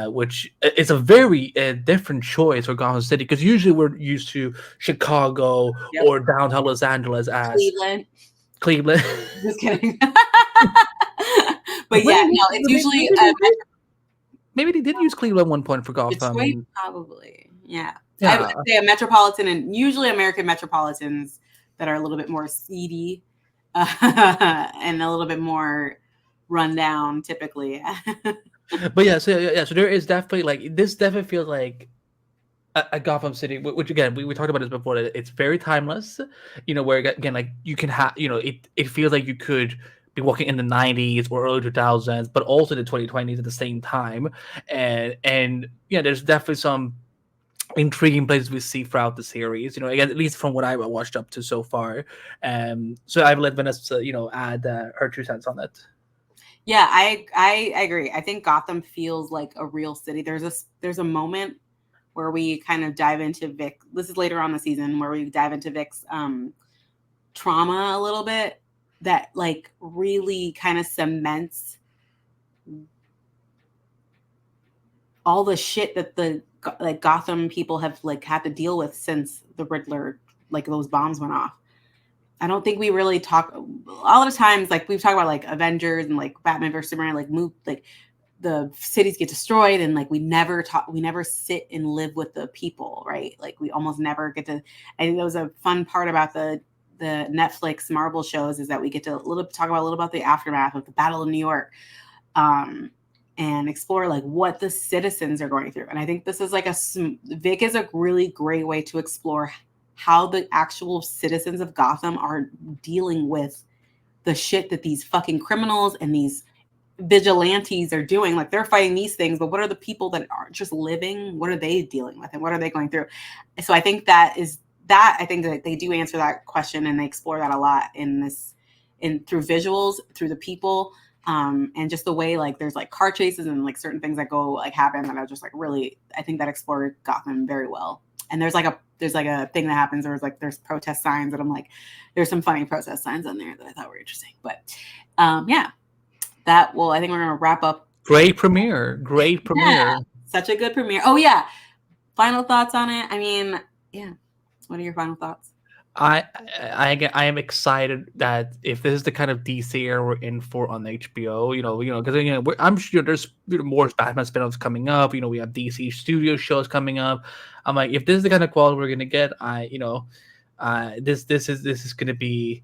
which is a very different choice for Gotham City, because usually we're used to Chicago or downtown Los Angeles as Cleveland. Just kidding. But yeah, no, it's usually maybe they did use Cleveland at one point for Gotham. Detroit, probably. Yeah. I would say a metropolitan, and usually American metropolitans that are a little bit more seedy and a little bit more rundown, typically. But so there is definitely like this. Definitely feels like a Gotham City, which again we talked about this before. That it's very timeless. Where again, like you can have, it feels like you could be walking in the 90s or early 2000s, but also the 2020s at the same time. And there's definitely some intriguing places we see throughout the series. Again, at least from what I watched up to so far. So I've let Vanessa, add her 2 cents on it. Yeah, I agree. I think Gotham feels like a real city. There's a moment where we kind of dive into Vic. This is later on the season where we dive into Vic's trauma a little bit, that like really kind of cements all the shit that the Gotham people have had to deal with since the Riddler, those bombs went off. I don't think we really talk all of the times. We've talked about Avengers and Batman versus Superman, the cities get destroyed and we never sit and live with the people, right? We almost never get to. I think that was a fun part about the Netflix Marvel shows, is that we get to talk about a little about the aftermath of the Battle of New York, and explore what the citizens are going through. And I think this is Vic is a really great way to explore how the actual citizens of Gotham are dealing with the shit that these fucking criminals and these vigilantes are doing. They're fighting these things, but what are the people that are just living? What are they dealing with, and what are they going through? So I think I think that they do answer that question, and they explore that a lot through visuals, through the people, and just the way there's car chases and certain things that go happen that are just really, I think that explored Gotham very well. And there's a thing that happens where there's protest signs, and I'm there's some funny protest signs on there that I thought were interesting. But yeah, I think we're gonna wrap up. Great premiere. Yeah, such a good premiere. Oh yeah, final thoughts on it. I mean, yeah, what are your final thoughts? I am excited that if this is the kind of DC era we're in for on HBO, because I'm sure there's more Batman spin-offs coming up. We have DC studio shows coming up. I'm if this is the kind of quality we're gonna get, This is going to be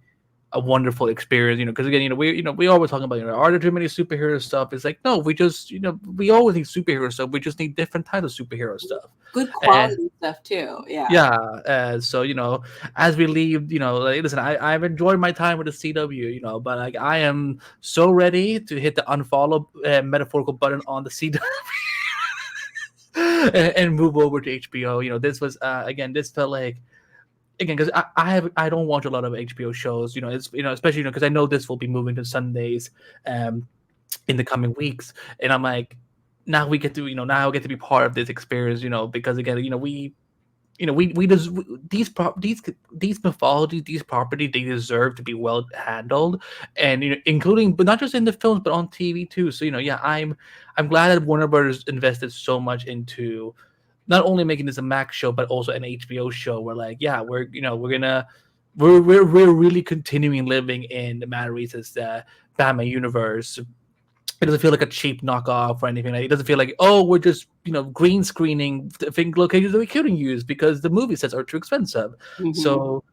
a wonderful experience, because again, we always talking about, are there too many superhero stuff? It's like, no, we just, we always need superhero stuff. We just need different types of superhero stuff. Good And quality stuff too. Yeah. yeah, so as we leave, like, listen, I've enjoyed my time with the CW, but like I am so ready to hit the unfollow metaphorical button on the CW and move over to HBO. This was again, this felt like, again, because I don't watch a lot of HBO shows. It's, especially, because I know this will be moving to Sundays um in the coming weeks, and I'm like, now we get to, now I get to be part of this experience, because again, we just, these mythologies, these properties, they deserve to be well handled, and including, but not just in the films, but on TV too. So yeah, I'm glad that Warner Brothers invested so much into not only making this a Max show, but also an HBO show. Where, like, yeah, we're really continuing living in the Matt Reeves' Batman universe. It doesn't feel like a cheap knockoff or anything. Like, it doesn't feel like, oh, we're just green screening thing locations that we couldn't use because the movie sets are too expensive. Hmm. So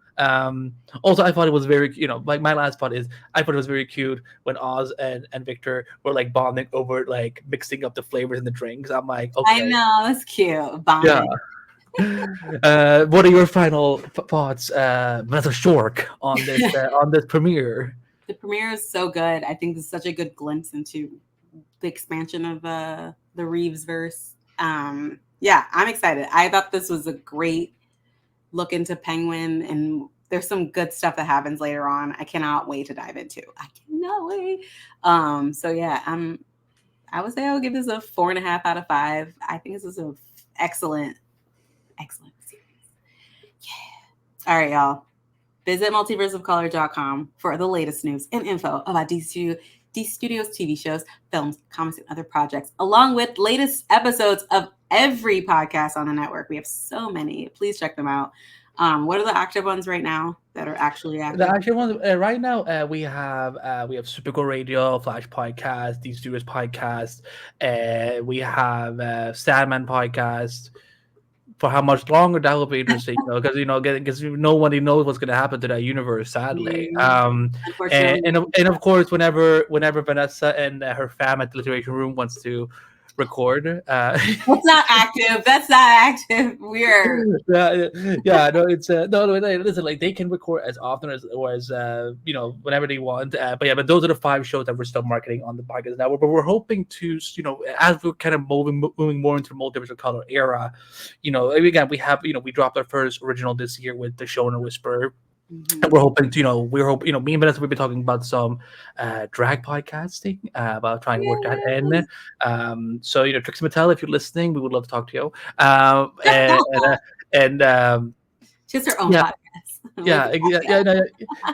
also, I thought it was very, like, my last part is, I thought it was very cute when Oz and Victor were like bonding over, like, mixing up the flavors in the drinks. I'm like, I okay, know, it's cute. yeah. Bonding. What are your final thoughts, Vanessa Shork, on this premiere? The premiere is so good. I think this is such a good glimpse into the expansion of the Reeves verse. Yeah, I'm excited. I thought this was a great look into Penguin, and there's some good stuff that happens later on. I cannot wait to dive into. I cannot wait. So yeah, I would say I would give this a 4.5 out of 5. I think this is a excellent, excellent series. Yeah. All right, y'all. Visit multiverseofcolor.com for the latest news and info about D Studios TV shows, films, comics, and other projects, along with latest episodes of every podcast on the network. We have so many. Please check them out. What are the active ones right now that are actually The active? actual one right now, we have Supergirl Radio, Flash Podcast, These Studios Podcast, we have Sandman Podcast. For how much longer, that will be interesting, because because nobody knows what's going to happen to that universe, sadly. Mhm. And, Unfortunately, and of course, whenever Vanessa and her fam at the Literation Room wants to record, that's not active. That's not active. We're yeah, yeah, no, it's no, listen, like, they can record as often as, or as whenever they want. But those are the 5 shows that we're still marketing on the podcast now. But we're hoping to, as we're kind of moving more into the multiverse of color era, again, we dropped our first original this year with the Shona Whisperer. And we're mhm. hoping to, me and Vanessa, we've been talking about some drag podcasting, about trying to work that in. Yes. So, Trixie Mattel, if you're listening, we would love to talk to you. And She has her own yeah, podcast. yeah, yeah, yeah, no,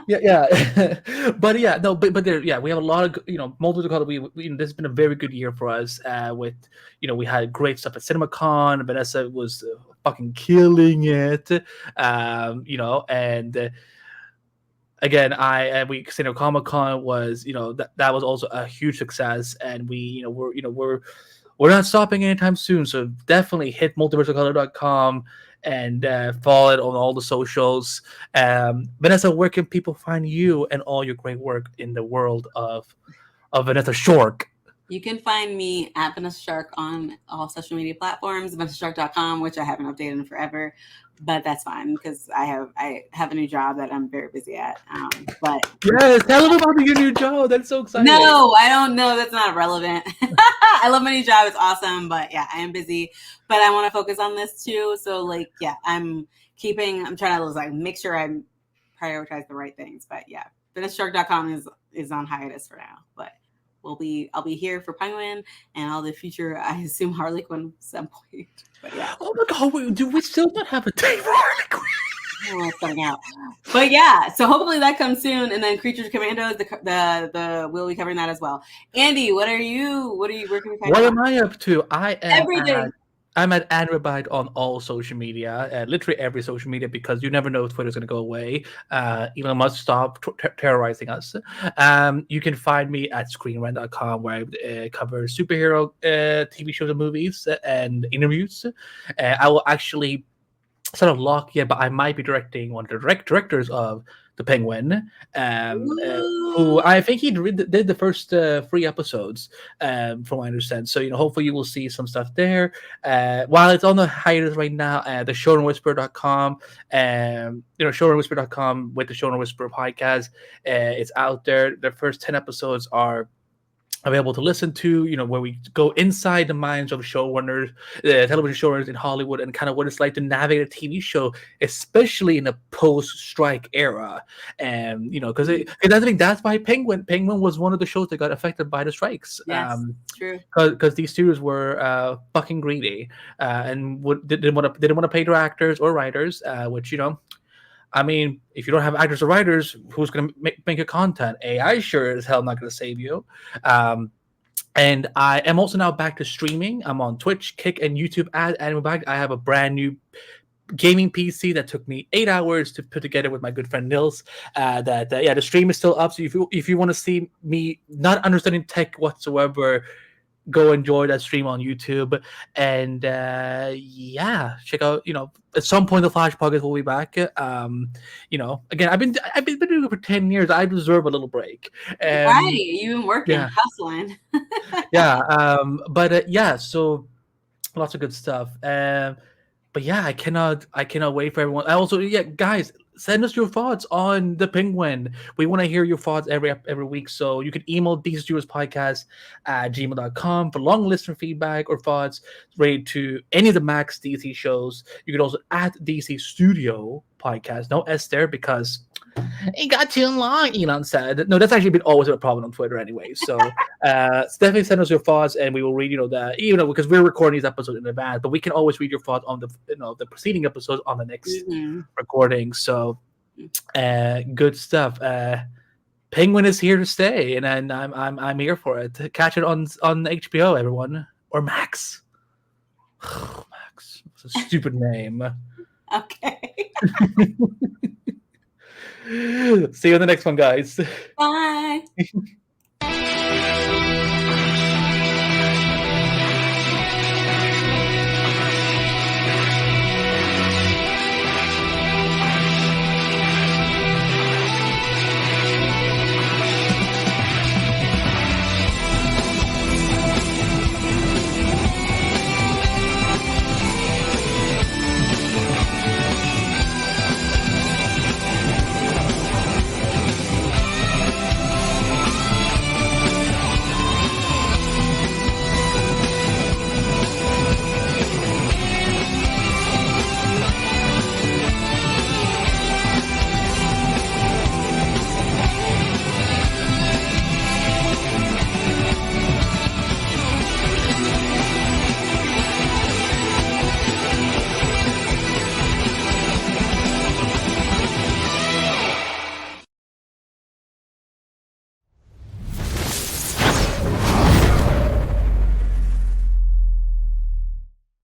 yeah, yeah. But yeah, no, but there, yeah, we have a lot of, multiple color. This has been a very good year for us. With, we had great stuff at CinemaCon. Vanessa was fucking killing it. And again, we Comic Con was, that was also a huge success, and we're not stopping anytime soon. So definitely hit multiversalcolor.com and follow it on all the socials. Vanessa, where can people find you and all your great work in the world of Vanessa Shork? You can find me at Vanessa Shark on all social media platforms, vanessashark.com, which I haven't updated in forever, but that's fine because I have a new job that I'm very busy at. But Yes, tell them about your new job. That's so exciting. no, I don't know. That's not relevant. I love my new job. It's awesome, but yeah, I am busy. But I want to focus on this too. So like, yeah, I'm trying to like make sure I prioritize the right things. But yeah, vanessashark.com is on hiatus for now, but I'll be here for Penguin and all the future. I assume Harley Quinn at some point. But yeah, Oh my god, do we still not have a date for Harley Quinn? I don't know what's coming out. But yeah, so hopefully that comes soon. And then Creatures Commandos, the we'll be covering that as well. Andy, where can we find What you am I up to? everything? I'm at Androbite on all social media, literally every social media, because you never know if Twitter's going to go away. Elon Musk, stop terrorizing us. You can find me at screenrant.com, where I cover superhero TV shows and movies and interviews. I will actually sort of locked yet, but I might be directing one of the directors of the Penguin, who Ooh. I think he did the first 3 episodes, from what I understand. So hopefully you will see some stuff there. While it's on the hiatus right now, the showrunwhisper.com, showrunwhisper.com with the Showrun Whisper podcast, it's out there. The first 10 episodes are available to listen to, where we go inside the minds of showrunners, television showrunners in Hollywood, and kind of what it's like to navigate a TV show, especially in a post-strike era. And because I think that's why Penguin was one of the shows that got affected by the strikes. Yes, true. Because these studios were fucking greedy, and didn't want to pay their actors or writers, which I mean, if you don't have actors or writers, who's going to make your content? AI sure as hell not going to save you. Um, and I am also now back to streaming. I'm on Twitch, Kick, and YouTube. And back, I have a brand new gaming PC that took me 8 hours to put together with my good friend Nils. The stream is still up. So if you want to see me not understanding tech whatsoever, go enjoy that stream on YouTube. And check out. At some point the Flash podcast will be back. Again, I've been doing it for 10 years. I deserve a little break. Right. You've been working, Yeah, hustling. yeah. But yeah. So lots of good stuff. But yeah, I cannot wait for everyone. I also, yeah, guys, send us your thoughts on the Penguin. We want to hear your thoughts every week. So you can email Podcast at gmail.com for long list of feedback or thoughts related to any of the Max DC shows. You can also at DC Studio Podcast, no S there, because it got too long, Elon said. No, that's actually been always a problem on Twitter anyway. So definitely send us your thoughts, and we will read, because we're recording these episodes in advance, but we can always read your thoughts on the preceding episodes on the next recording. So good stuff. Penguin is here to stay, and I'm here for it. Catch it on HBO, everyone, or Max. Max, it's a stupid name. Okay. See you on the next one, guys. Bye.